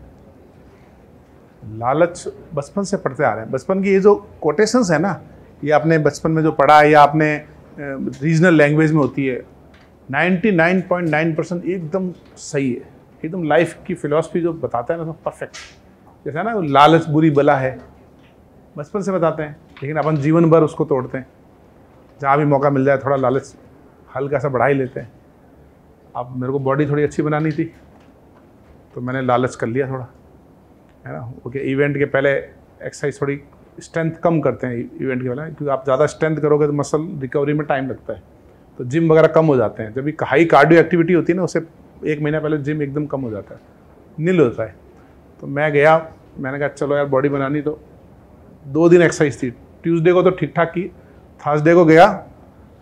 [SPEAKER 1] लालच बचपन से पढ़ते आ रहे हैं। बचपन की ये जो कोटेशंस है ना, ये आपने बचपन में जो पढ़ा है या आपने रीजनल लैंग्वेज में होती है, 99.9% एकदम सही है। एकदम लाइफ की फिलॉसफी जो बताता है ना, तो परफेक्ट। जैसे है ना, लालच बुरी बला है, बचपन से बताते हैं, लेकिन अपन जीवन भर उसको तोड़ते हैं। जहाँ भी मौका मिल जाए थोड़ा लालच हल्का सा बढ़ा ही लेते हैं। अब मेरे को बॉडी थोड़ी अच्छी बनानी थी, तो मैंने लालच कर लिया थोड़ा, है ना। ओके, इवेंट के पहले एक्सरसाइज थोड़ी स्ट्रेंथ कम करते हैं इवेंट के पहले, क्योंकि आप ज़्यादा स्ट्रेंथ करोगे तो मसल रिकवरी में टाइम लगता है, तो जिम वगैरह कम हो जाते हैं। जब भी हाई कार्डियो एक्टिविटी होती है ना, उससे 1 महीना पहले जिम एकदम कम हो जाता है, नील होता है। तो मैं गया, मैंने कहा चलो यार बॉडी बनानी, तो 2 दिन एक्सरसाइज थी। ट्यूसडे को तो ठीक ठाक की, थर्सडे को गया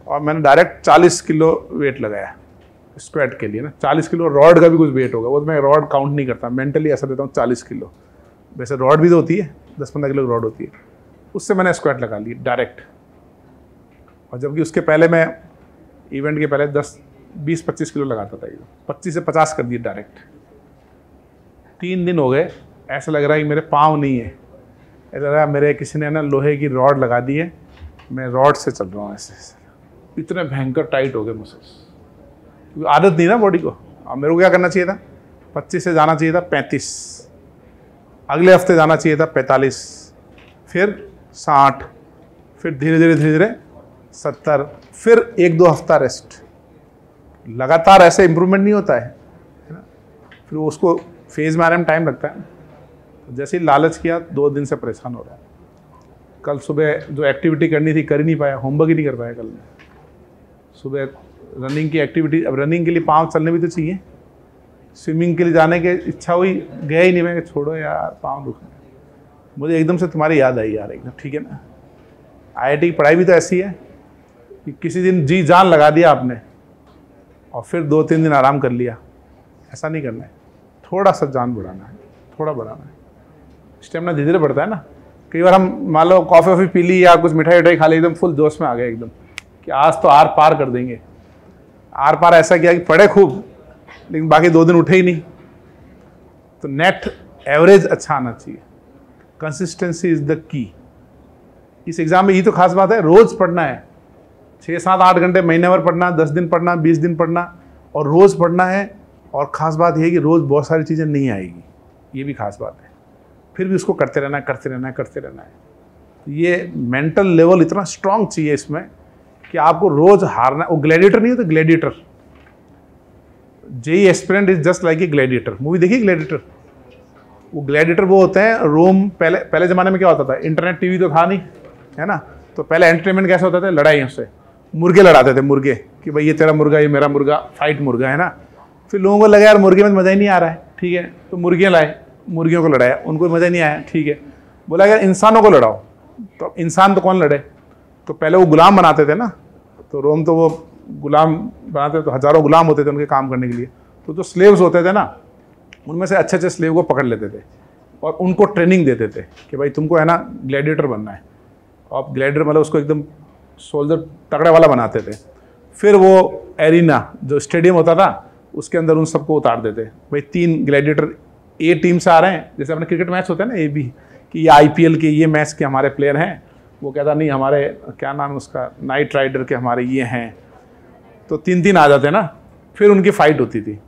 [SPEAKER 1] और मैंने डायरेक्ट 40 किलो वेट लगाया स्क्वाट के लिए ना। 40 किलो रॉड का भी कुछ वेट होगा, वो तो मैं रॉड काउंट नहीं करता, मेंटली ऐसा देता हूँ 40 किलो। वैसे रॉड भी तो होती है, 10-15 किलो रॉड होती है, उससे मैंने स्क्वाट लगा ली डायरेक्ट। और जबकि उसके पहले मैं इवेंट के पहले 10-20-25 किलो लगाता था, 25 से 50 कर दिए डायरेक्ट। 3 दिन हो गए, ऐसा लग रहा है कि मेरे पाँव नहीं है, ऐसा लग रहा है मेरे किसी ने ना लोहे की रॉड लगा दी है, मैं रॉड से चल रहा हूँ ऐसे। इतने भयंकर टाइट हो गए मसल्स, क्योंकि आदत नहीं ना बॉडी को। अब मेरे को क्या करना चाहिए था, 25 से जाना चाहिए था 35, अगले हफ्ते जाना चाहिए था 45, फिर 60, फिर धीरे धीरे 70, फिर 1-2 हफ्ता रेस्ट। लगातार ऐसे इम्प्रूवमेंट नहीं होता है ना, फिर उसको फेज में आने में टाइम लगता है। तो जैसे ही लालच किया, 2 दिन से परेशान हो रहा है। कल सुबह जो एक्टिविटी करनी थी कर ही नहीं पाया, होमवर्क ही नहीं कर पाया कल मैं। सुबह रनिंग की एक्टिविटी, अब रनिंग के लिए पाँव चलने भी तो चाहिए, स्विमिंग के लिए जाने की इच्छा हुई, गया ही नहीं। मैं छोड़ो यार, पाँव दुख रहे। मुझे एकदम से तुम्हारी याद आई यार, एकदम ठीक है ना। IIT की पढ़ाई भी तो ऐसी है कि किसी दिन जी जान लगा दिया आपने और फिर 2-3 दिन आराम कर लिया। ऐसा नहीं करना है, थोड़ा सा जान बढ़ाना है, थोड़ा बढ़ाना है। स्टेमिना धीरे धीरे बढ़ता है ना। कई बार हम मान लो कॉफ़ी वॉफ़ी पी ली या कुछ मिठाई उठाई खा ली, एकदम फुल जोश में आ गए एकदम कि आज तो आर पार कर देंगे। आर पार ऐसा किया कि पढ़े खूब, लेकिन बाकी 2 दिन उठे ही नहीं। तो नेट एवरेज अच्छा आना चाहिए, कंसिस्टेंसी इज द की। इस एग्जाम में ये तो खास बात है, रोज पढ़ना है, 6-7-8 घंटे महीने भर पढ़ना, 10 दिन पढ़ना, 20 दिन पढ़ना, और रोज पढ़ना है। और ख़ास बात यह है कि रोज बहुत सारी चीज़ें नहीं आएगी, ये भी खास बात है। फिर भी उसको करते रहना है, करते रहना है, करते रहना है। तो ये मेंटल लेवल इतना स्ट्रांग चाहिए इसमें कि आपको रोज हारना। वो ग्लैडिएटर नहीं होता, gladiator, JEE aspirant is just like a gladiator. Movie देखी ग्लैडिएटर? वो ग्लैडिएटर वो होते हैं रोम। पहले ज़माने में क्या होता था, इंटरनेट टीवी तो था नहीं, है ना। तो पहले एंटरटेनमेंट कैसे होता था, लड़ाइयों से। मुर्गे लड़ाते थे, मुर्गे, कि भाई ये तेरा मुर्गा, ये मेरा मुर्गा, फाइट मुर्गा, है ना। फिर लोगों को लगा यार मुर्गे में मज़ा ही नहीं आ रहा है, ठीक है, तो मुर्गियाँ लाए, मुर्गियों को लड़ाया, उनको मज़ा नहीं आया, ठीक है, बोला यार इंसानों को लड़ाओ। तो इंसान तो कौन लड़े, तो पहले वो गुलाम बनाते थे ना। तो रोम तो वो गुलाम बनाते, तो हज़ारों गुलाम होते थे उनके काम करने के लिए। तो जो स्लेव्स होते थे ना, उनमें से अच्छे अच्छे स्लेव को पकड़ लेते थे और उनको ट्रेनिंग देते थे कि भाई तुमको है ना ग्लैडिएटर बनना है। और ग्लैडिएटर मतलब उसको एकदम सोल्जर तगड़े वाला बनाते थे। फिर वो एरिना जो स्टेडियम होता था, उसके अंदर उन सबको उतार देते, भाई 3 ग्लैडिएटर ए टीम से आ रहे हैं। जैसे अपने क्रिकेट मैच होते हैं ना, ए बी, कि ये IPL के ये मैच के हमारे प्लेयर हैं, वो कहता नहीं हमारे क्या नाम है उसका, नाइट राइडर के हमारे ये हैं। तो 3-3 आ जाते हैं ना, फिर उनकी फाइट होती थी।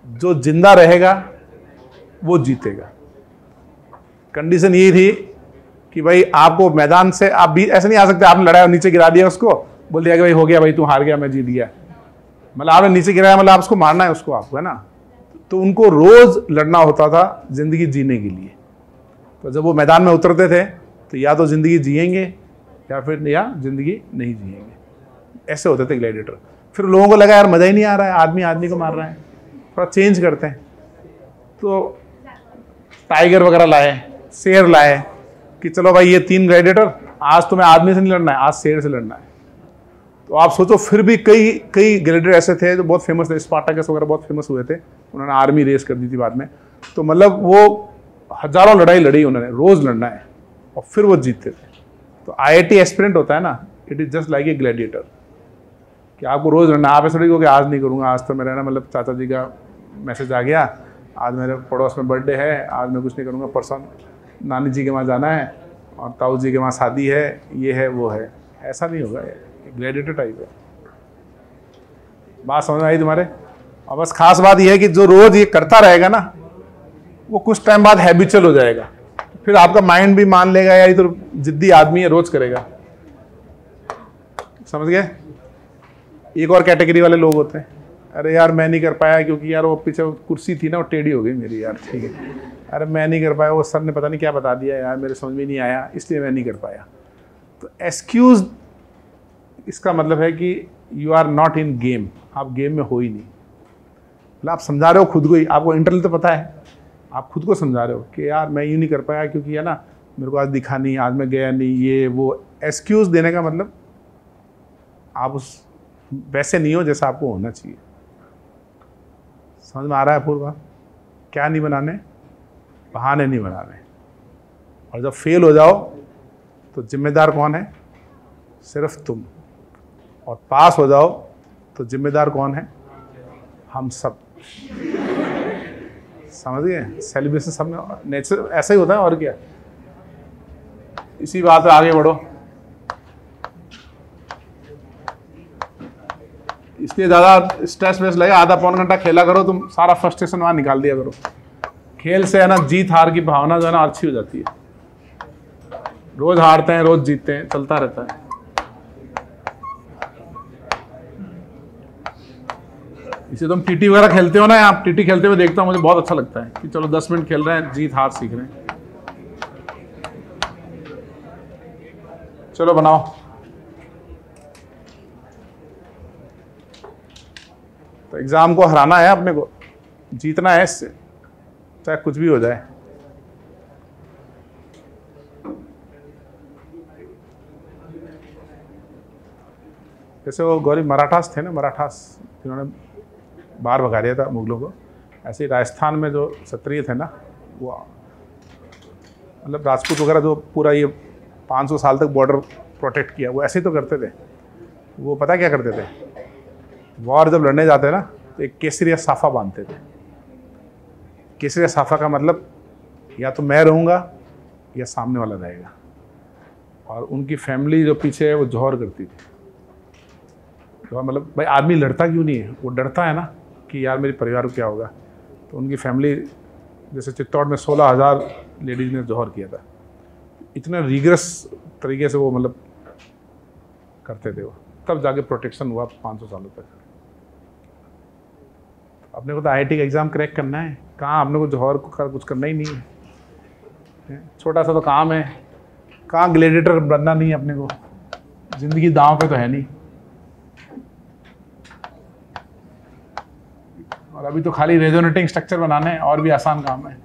[SPEAKER 1] जो जिंदा रहेगा वो जीतेगा। कंडीशन ये थी कि भाई आपको मैदान से आप भी ऐसे नहीं आ सकते, आपने लड़ाया नीचे गिरा दिया उसको, बोल दिया कि भाई हो गया भाई तू हार गया मैं जीत गया। मतलब आपने नीचे गिराया, मतलब आप उसको मारना है उसको आपको, है ना। तो उनको रोज लड़ना होता था जिंदगी जीने के लिए। तो जब वो मैदान में उतरते थे तो या तो जिंदगी जिएंगे या फिर या जिंदगी नहीं जिएंगे, ऐसे होते थे ग्लैडिएटर। फिर लोगों को लगा यार मजा ही नहीं आ रहा है, आदमी आदमी को मार रहा है, थोड़ा चेंज करते हैं। तो टाइगर वगैरह लाए, शेर लाए कि चलो भाई ये 3 ग्लैडिएटर, आज तुम्हें आदमी से नहीं लड़ना है, आज शेर से लड़ना है। तो आप सोचो फिर भी कई ग्लैडिएटर ऐसे थे जो बहुत फेमस थे, स्पार्टाकस वगैरह बहुत फेमस हुए थे, उन्होंने आर्मी रेस कर दी थी बाद में। तो मतलब वो हजारों लड़ाई लड़ी उन्होंने, रोज लड़ना है, और फिर वो जीतते थे। तो IIT एस्पिरेंट होता है ना, it is just like a gladiator, कि आपको रोज लड़ना। आप ऐसे नहीं कि आज नहीं करूँगा, आज तो मेरा ना मतलब चाचा जी का मैसेज आ गया, आज मेरे पड़ोस में बर्थडे है, आज मैं कुछ नहीं करूँगा, परसों नानी जी के वहाँ जाना है और ताऊ जी के वहाँ शादी है, ये है वो है, ऐसा नहीं होगा। ग्लैडिएटर टाइप है। बात समझ में आई तुम्हारे? और बस खास बात यह है कि जो रोज ये करता रहेगा ना, वो कुछ टाइम बाद हैबिचुअल हो जाएगा, फिर आपका माइंड भी मान लेगा यार ये तो जिद्दी आदमी है, रोज करेगा। समझ गए? एक और कैटेगरी वाले लोग होते हैं, अरे यार मैं नहीं कर पाया क्योंकि यार वो पीछे कुर्सी थी ना वो टेढ़ी हो गई मेरी, यार ठीक है, अरे मैं नहीं कर पाया, वो सर ने पता नहीं क्या बता दिया यार, मेरे समझ में नहीं आया इसलिए मैं नहीं कर पाया। तो एक्सक्यूज इसका मतलब है कि you are not in game, आप गेम में हो ही नहीं। मतलब आप समझा रहे हो खुद को ही, आपको इंटरनल तो पता है, आप खुद को समझा रहे हो कि यार मैं यूँ नहीं कर पाया क्योंकि है ना मेरे को आज दिखा नहीं, आज मैं गया नहीं, ये वो। एक्सक्यूज देने का मतलब आप उस वैसे नहीं हो जैसा आपको होना चाहिए। समझ में आ रहा है पूर्वा? क्या नहीं बनाने? बहाने नहीं बनाने। और जब फेल हो जाओ तो जिम्मेदार कौन है? सिर्फ तुम। और पास हो जाओ तो जिम्मेदार कौन है? हम सब। समझ गए? सेलिब्रेशन सब में नेचर ऐसा ही होता है, और क्या। इसी बात पे आगे बढ़ो। इसलिए ज़्यादा स्ट्रेस वेस लगे, आधा पौन घंटा खेला करो, तुम सारा फ्रस्ट्रेशन वहाँ निकाल दिया करो। खेल से है ना जीत हार की भावना जो है ना अच्छी हो जाती है। रोज हारते हैं रोज जीतते हैं, चलता रहता है। इसे तुम टीटी वगैरह खेलते हो ना, आप टीटी खेलते हुए देखता हूँ, मुझे बहुत अच्छा लगता है कि चलो 10 मिनट खेल रहे हैं, जीत हार सीख रहे हैं। चलो बनाओ। तो एग्जाम को हराना है अपने को, जीतना है इससे, चाहे कुछ भी हो जाए। जैसे वो गौरी मराठास थे ना, मराठास जिन्होंने बाहर भगा दिया था मुगलों को, ऐसे ही राजस्थान में जो क्षत्रिय थे ना, वो मतलब राजपूत वगैरह जो पूरा ये 500 साल तक बॉर्डर प्रोटेक्ट किया, वो ऐसे ही तो करते थे। वो पता क्या करते थे, वॉर जब लड़ने जाते ना तो एक केसरिया साफा बांधते थे। केसरिया साफा का मतलब या तो मैं रहूँगा या सामने वाला रहेगा। और उनकी फैमिली जो पीछे है वो जौहर करती थी। तो मतलब भाई आदमी लड़ता क्यों नहीं है? वो डरता है ना कि यार मेरे परिवार को क्या होगा। तो उनकी फैमिली, जैसे चित्तौड़ में 16,000 लेडीज़ ने जौहर किया था। इतना रिगरस तरीके से वो मतलब करते थे वो, तब जाके प्रोटेक्शन हुआ 500 सालों तक। अपने को तो IIT का एग्ज़ाम क्रैक करना है, कहाँ अपने को जौहर को कुछ करना ही नहीं है। छोटा सा तो काम है, कहाँ ग्लैडिएटर बनना नहीं है अपने को, ज़िंदगी दांव पे तो है नहीं। और अभी तो खाली रेजोनेटिंग स्ट्रक्चर बनाने हैं, और भी आसान काम है।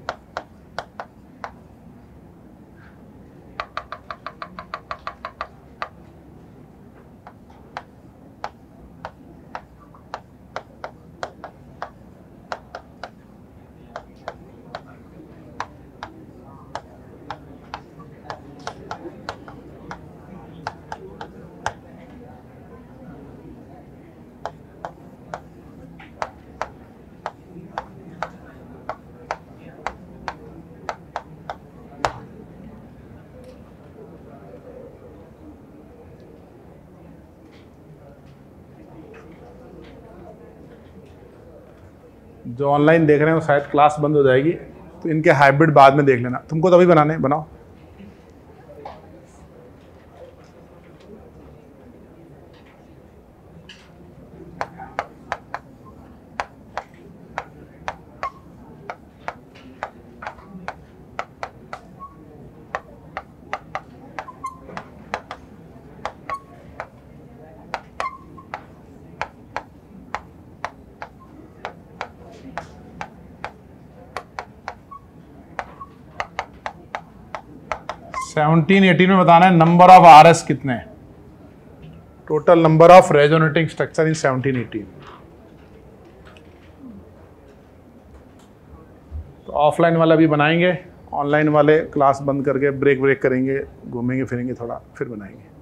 [SPEAKER 1] जो ऑनलाइन देख रहे हैं वो शायद क्लास बंद हो जाएगी, तो इनके हाइब्रिड बाद में देख लेना। तुमको तो अभी बनाने बनाओ। सेवनटीन 18 में बताना है नंबर ऑफ RS कितने हैं, total number of resonating structure in 17 18। तो ऑफलाइन वाला भी बनाएंगे, ऑनलाइन वाले क्लास बंद करके ब्रेक करेंगे, घूमेंगे फिरेंगे थोड़ा, फिर बनाएंगे।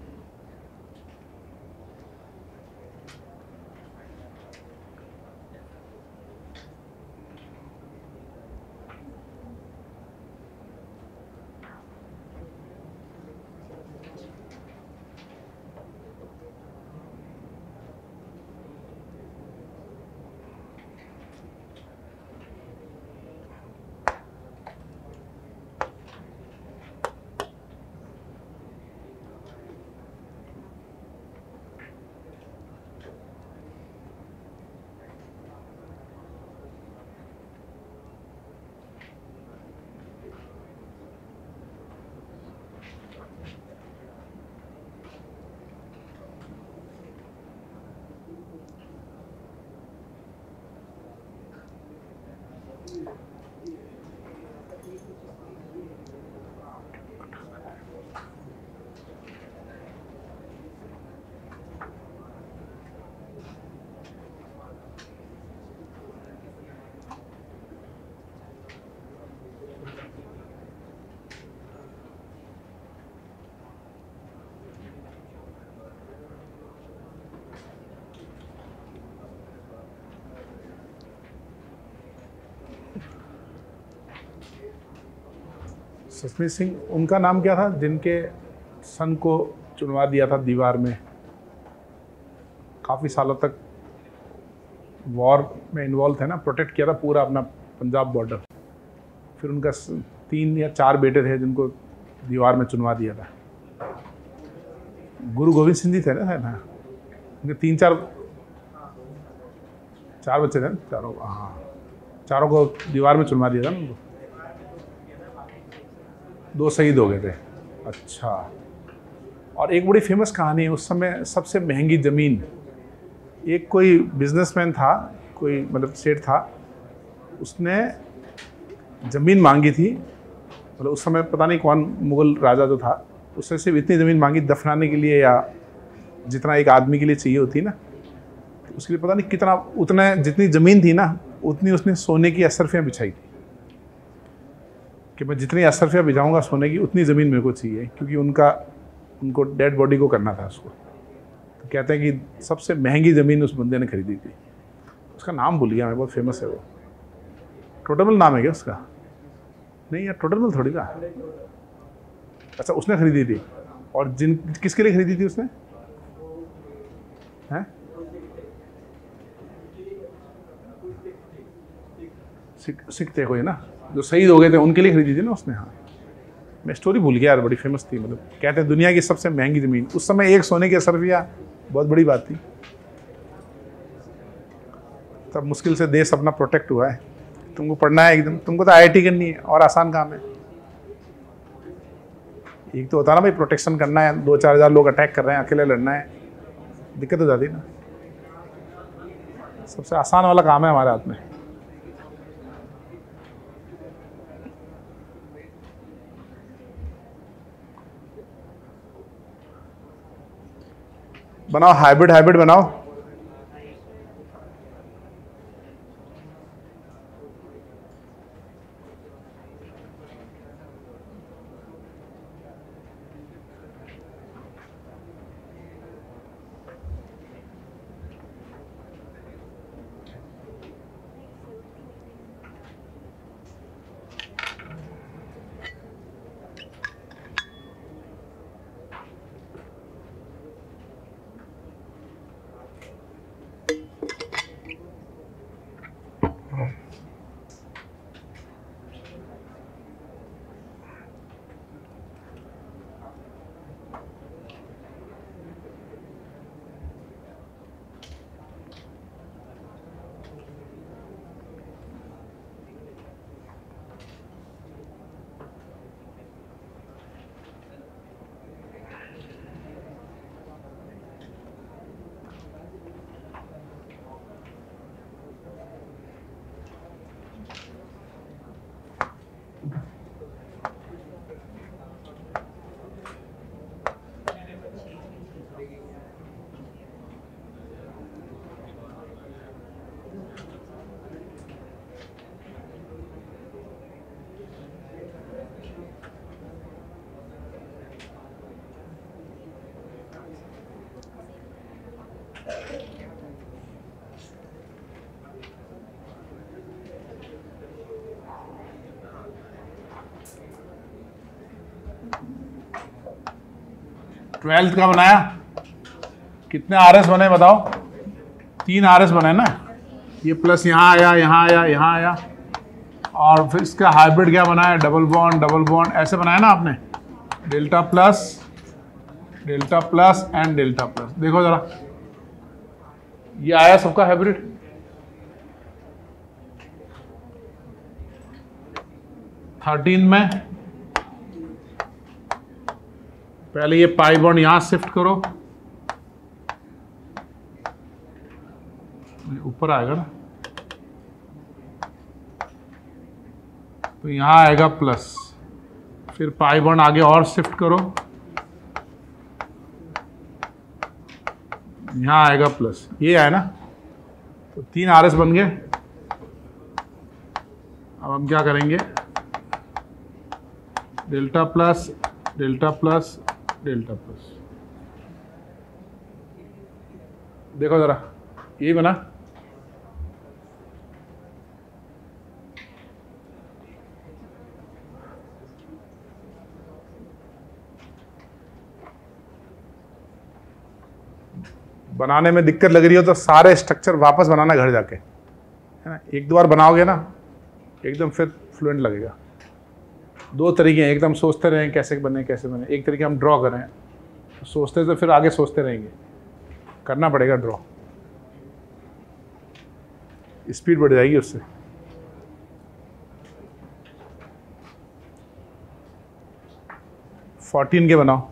[SPEAKER 1] सस्मित सिंह, उनका नाम क्या था जिनके सन को चुनवा दिया था दीवार में, काफ़ी सालों तक वॉर में इन्वॉल्व थे ना, प्रोटेक्ट किया था पूरा अपना पंजाब बॉर्डर। फिर उनका 3 या 4 बेटे थे जिनको दीवार में चुनवा दिया था। गुरु गोविंद सिंह जी थे ना, है ना, उनके 4 बच्चे थे, चारों, हाँ, चारों को दीवार में चुनवा दिया था ना उनको। 2 शहीद हो गए थे। अच्छा, और एक बड़ी फेमस कहानी है, उस समय सबसे महंगी ज़मीन, एक कोई बिजनेसमैन था, कोई मतलब सेठ था, उसने ज़मीन मांगी थी, मतलब उस समय पता नहीं कौन मुग़ल राजा जो था, उसने सिर्फ इतनी ज़मीन मांगी दफनाने के लिए, या जितना एक आदमी के लिए चाहिए होती ना, तो उसके लिए पता नहीं कितना, उतने जितनी ज़मीन थी ना उतनी उसने सोने की अशरफियाँ बिछाई थी कि मैं जितनी अशरफियाँ बिछाऊँगा सोने की उतनी ज़मीन मेरे को चाहिए, क्योंकि उनको डेड बॉडी को करना था उसको। तो कहते हैं कि सबसे महंगी ज़मीन उस बंदे ने खरीदी थी, उसका नाम भूल गया मैं, बहुत फेमस है वो। टोटल नाम है क्या उसका? नहीं यार, टोटल थोड़ी था। अच्छा, उसने खरीदी थी, और किसके लिए खरीदी थी उसने? हैं? सिख थे कोई ना, जो शहीद हो गए थे, उनके लिए खरीदी थी ना उसने। हाँ, मैं स्टोरी भूल गया यार, बड़ी फेमस थी। मतलब कहते हैं दुनिया की सबसे महंगी ज़मीन, उस समय एक सोने की अशरफिया बहुत बड़ी बात थी। तब मुश्किल से देश अपना प्रोटेक्ट हुआ है। तुमको पढ़ना है एकदम, तुमको तो IIT करनी है, और आसान काम है। एक तो होता ना भाई, प्रोटेक्शन करना है, 2-4 हज़ार लोग अटैक कर रहे हैं, अकेले लड़ना है, दिक्कत हो जाती है ना। सबसे आसान वाला काम है हमारे हाथ में। बनाओ हाइब्रिड बनाओ। ट्वेल्थ का बनाया, कितने RS बने बताओ? 3 RS बने ना, ये प्लस यहाँ आया, यहाँ आया, यहाँ आया, और फिर इसका हाइब्रिड क्या बनाया? डबल बॉन्ड ऐसे बनाया ना आपने, delta plus and delta plus. देखो जरा, ये आया सबका हाइब्रिड। थर्टीन में पहले ये पाई बॉन्ड यहां शिफ्ट करो, ऊपर आएगा ना, तो यहां आएगा प्लस, फिर पाई बॉन्ड आगे और शिफ्ट करो, यहां आएगा प्लस, ये है ना, तो 3 RS बन गए। अब हम क्या करेंगे? Delta plus delta plus delta plus. देखो जरा, यही बना। बनाने में दिक्कत लग रही हो तो सारे स्ट्रक्चर वापस बनाना घर जाके, है ना। एक दो बार बनाओगे ना एकदम फिर फ्लुएंट लगेगा। 2 तरीके हैं, एकदम सोचते रहें कैसे बने कैसे बने, एक तरीके हम ड्रॉ करें, तो सोचते तो फिर आगे सोचते रहेंगे, करना पड़ेगा ड्रॉ, स्पीड बढ़ जाएगी उससे। फोर्टीन के बनाओ।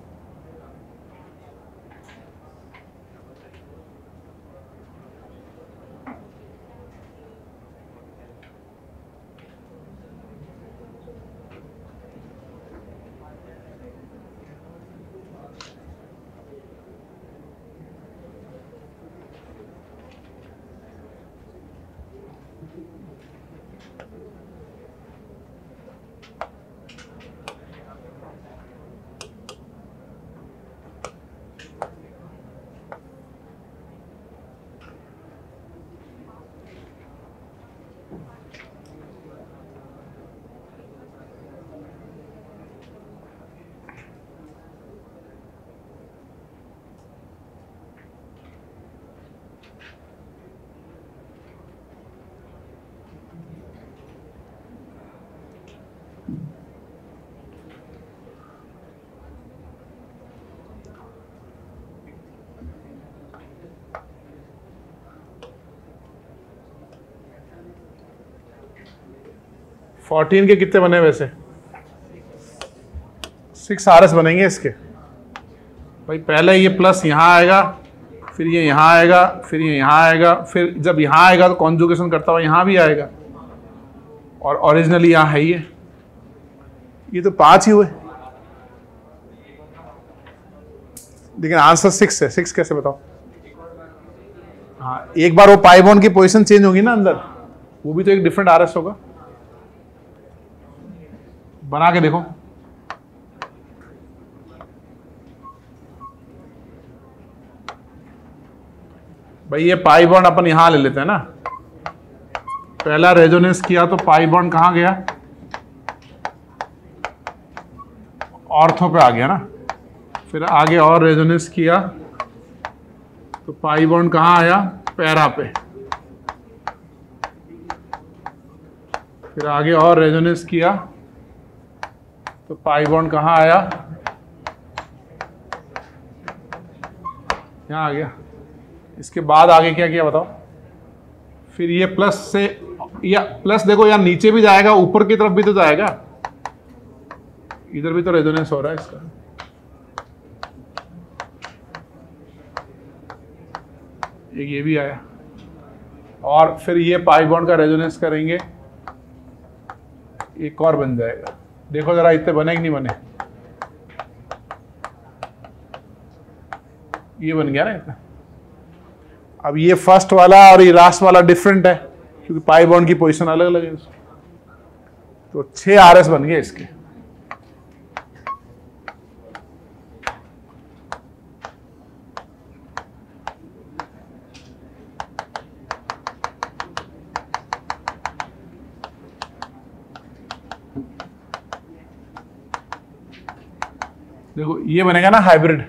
[SPEAKER 1] फोर्टीन के कितने बने वैसे? 6 RS बनेंगे इसके। भाई पहले ये प्लस यहाँ आएगा, फिर ये यहाँ आएगा, फिर ये यहाँ आएगा, फिर जब यहाँ आएगा तो कॉन्जुगेशन करता हुआ यहाँ भी आएगा, और ओरिजिनली यहाँ है ये तो 5 ही हुए, लेकिन आंसर 6 है। 6 कैसे बताओ? हाँ, एक बार वो पाई बॉन्ड की पोजीशन चेंज होगी ना अंदर, वो भी तो एक डिफरेंट RS होगा। बना के देखो। भाई ये पाई बॉन्ड अपन यहां ले लेते हैं ना, पहला रेजोनेंस किया तो पाई बॉन्ड कहां गया? ऑर्थो पे आ गया ना, फिर आगे और रेजोनेंस किया तो पाई बॉन्ड कहां आया? पैरा पे, फिर आगे और रेजोनेंस किया तो पाई बॉन्ड कहां आया? यहां आ गया। इसके बाद आगे क्या किया बताओ? फिर ये प्लस से, या प्लस देखो यार नीचे भी जाएगा, ऊपर की तरफ भी तो जाएगा, इधर भी तो रेजोनेंस हो रहा है इसका। एक ये भी आया, और फिर ये पाई बॉन्ड का रेजोनेंस करेंगे, एक और बन जाएगा। देखो जरा इतने बने कि नहीं बने? ये बन गया ना इतना। अब ये फर्स्ट वाला और ये लास्ट वाला डिफरेंट है, क्योंकि पाई बॉन्ड की पोजीशन अलग अलग है, तो 6 RS बन गए इसके। देखो ये बनेगा ना हाइब्रिड,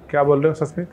[SPEAKER 1] क्या बोल रहे हो सस्मित?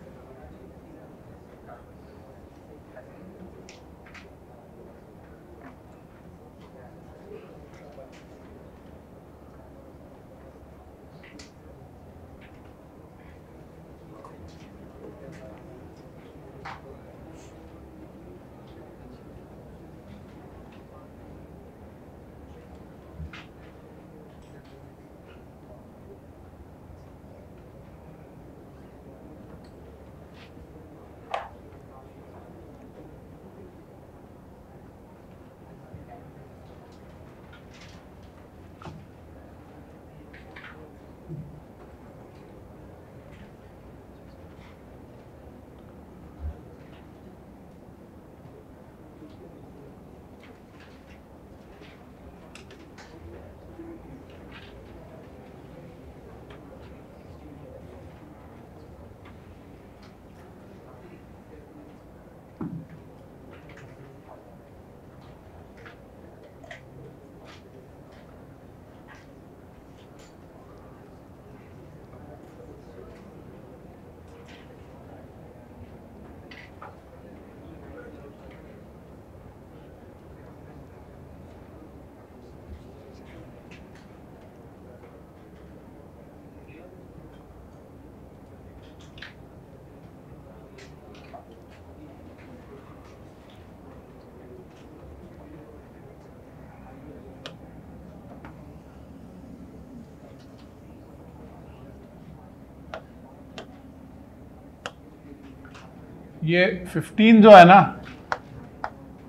[SPEAKER 1] ये 15 जो है ना,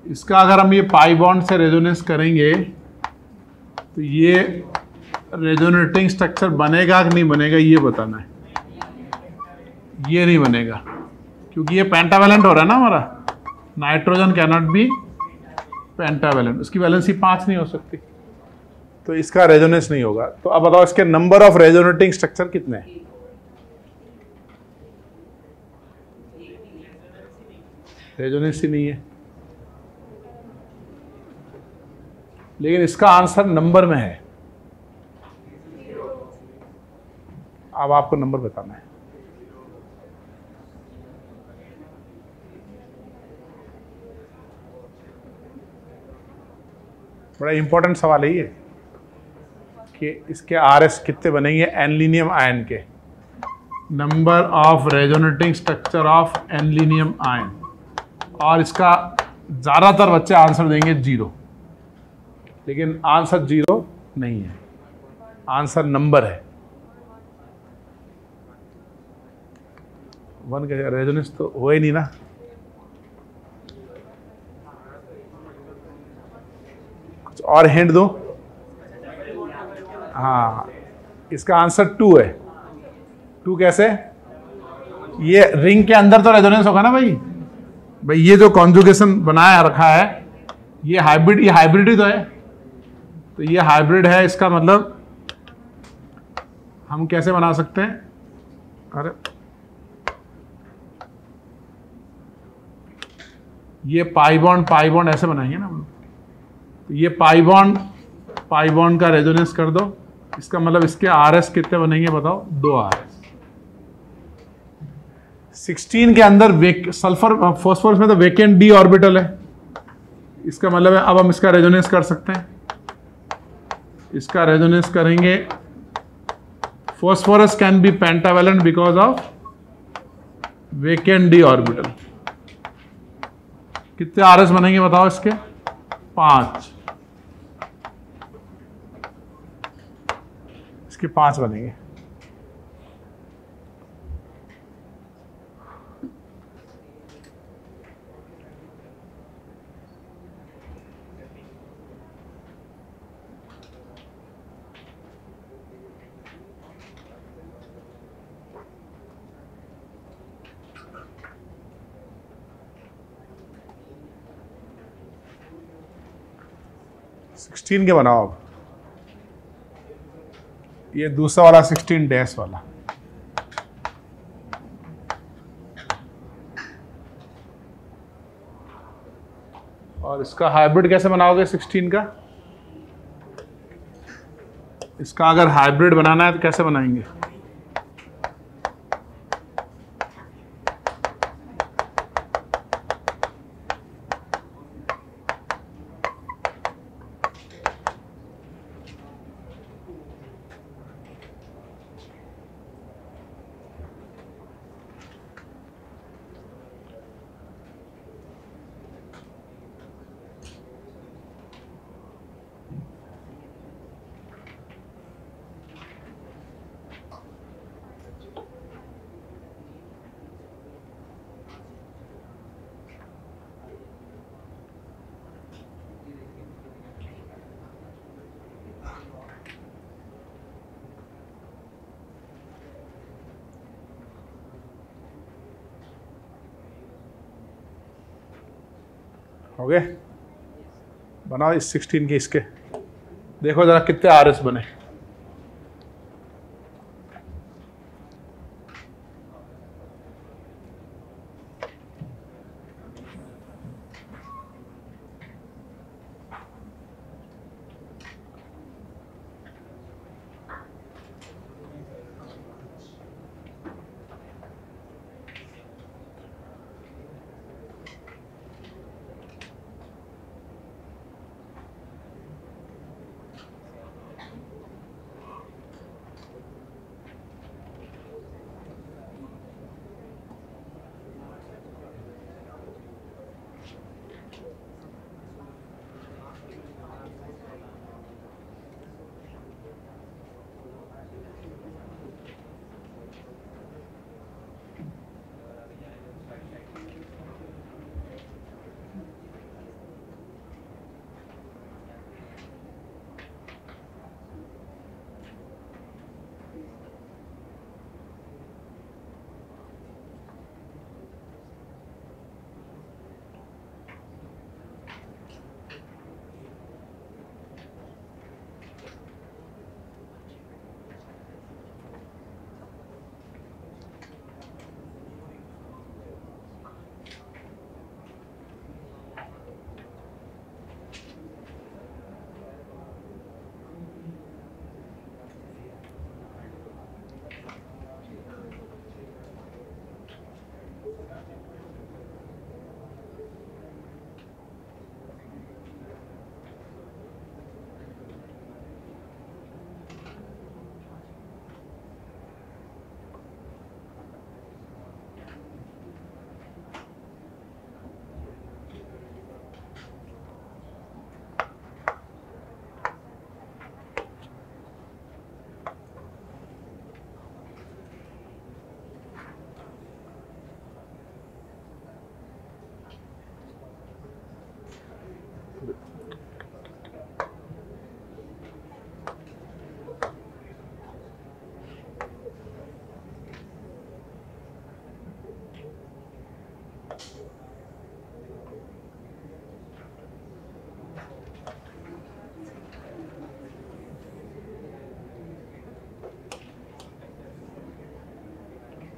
[SPEAKER 1] इसका अगर हम ये पाई बॉन्ड से रेजोनेंस करेंगे तो ये रेजोनेटिंग स्ट्रक्चर बनेगा कि नहीं बनेगा ये बताना है। ये नहीं बनेगा क्योंकि ये पेंटावेलेंट हो रहा है ना हमारा, nitrogen can not be pentavalent, उसकी वैलेंसी 5 नहीं हो सकती, तो इसका रेजोनेंस नहीं होगा। तो अब बताओ इसके नंबर ऑफ रेजोनेटिंग स्ट्रक्चर कितने हैं? रेजोनेंस ही नहीं है, लेकिन इसका आंसर नंबर में है। अब आपको नंबर बताना है। बड़ा इंपॉर्टेंट सवाल है ये कि इसके आरएस कितने बनेंगे एनलिनियम आयन के। Number of resonating structure of anilinium ion, और इसका ज़्यादातर बच्चे आंसर देंगे 0, लेकिन आंसर 0 नहीं है, आंसर नंबर है। 1 का रेजोनेंस तो हो ही नहीं ना। कुछ और हिंट दो। हाँ, इसका आंसर 2 है। 2 कैसे? ये रिंग के अंदर तो रेजोनेंस होगा ना भाई। ये जो कॉन्जुगेशन बनाया रखा है ये हाइब्रिड ही तो है, तो ये हाइब्रिड है। इसका मतलब हम कैसे बना सकते हैं? अरे ये पाई बॉन्ड ऐसे बनाएंगे ना, तो ये पाई बॉन्ड का रेजोनेंस कर दो, इसका मतलब इसके आरएस कितने बनेंगे बताओ? 2 आरएस। 16 के अंदर सल्फर फॉस्फोरस में तो वेकेंट डी ऑर्बिटल है, इसका मतलब है अब हम इसका रेजोनेंस कर सकते हैं। इसका रेजोनेंस करेंगे, phosphorus can be pentavalent because of vacant D orbital. कितने आरएस बनेंगे बताओ इसके? 5। इसके 5 बनेंगे। के बनाओ। अब ये दूसरा वाला 16 डैश वाला। और इसका हाइब्रिड कैसे बनाओगे 16 का? इसका अगर हाइब्रिड बनाना है तो कैसे बनाएंगे? हो गए? बनाओ इस 16 के इसके, देखो जरा कितने आरएस बने।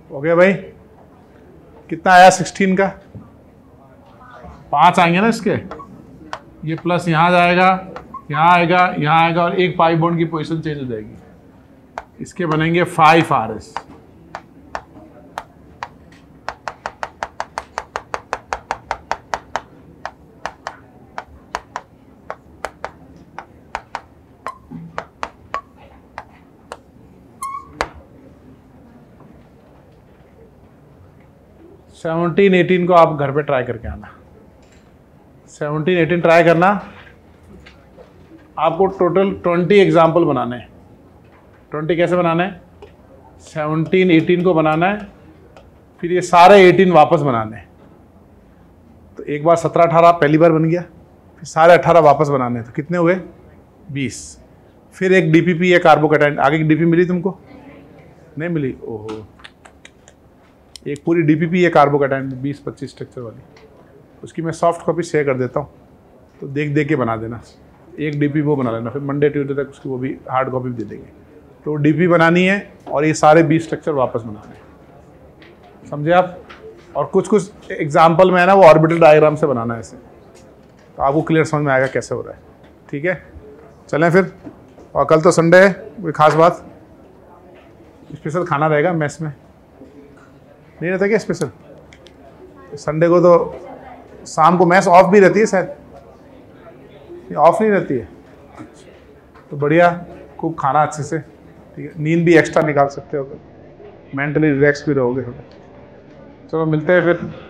[SPEAKER 1] हो गया भाई? कितना आया 16 का? 5 आएंगे ना इसके, ये प्लस यहाँ जाएगा, यहाँ आएगा, यहाँ आएगा, और एक पाई बॉन्ड की पोजीशन चेंज हो जाएगी। इसके बनेंगे 5 RS। सेवनटीन 18 को आप घर पे ट्राई करके आना। 17 18 ट्राई करना। आपको टोटल 20 एग्जाम्पल बनाने हैं। 20 कैसे बनाने हैं? 17 18 को बनाना है, फिर ये सारे 18 वापस बनाने हैं। तो एक बार 17 18 पहली बार बन गया, फिर सारे 18 वापस बनाने हैं। तो कितने हुए? 20। फिर एक DPP या कार्बोकैटायन। आगे की DP मिली तुमको? नहीं मिली? ओहो, एक पूरी DPP या कार्बोकैटायन 20-25 स्ट्रक्चर वाली, उसकी मैं सॉफ्ट कॉपी शेयर कर देता हूँ, तो देख देख के बना देना। एक DP वो बना लेना, फिर मंडे ट्यूजडे तक उसकी वो भी हार्ड कॉपी भी दे देंगे। तो डीपी बनानी है और ये सारे 20 स्ट्रक्चर वापस बनाने हैं, समझे आप। और कुछ कुछ एग्जाम्पल में है ना वो ऑर्बिटल डायग्राम से बनाना है ऐसे, तो आपको क्लियर समझ में आएगा कैसे हो रहा है। ठीक है, चलें फिर। और कल तो संडे है, कोई खास बात स्पेशल खाना रहेगा मेस में? नहीं रहता क्या स्पेशल? संडे को तो शाम को मैस ऑफ भी रहती है शायद, ऑफ नहीं रहती है? तो बढ़िया, खूब खाना अच्छे से, ठीक है। नींद भी एक्स्ट्रा निकाल सकते हो, मेंटली रिलैक्स भी रहोगे थोड़ा। चलो मिलते हैं फिर।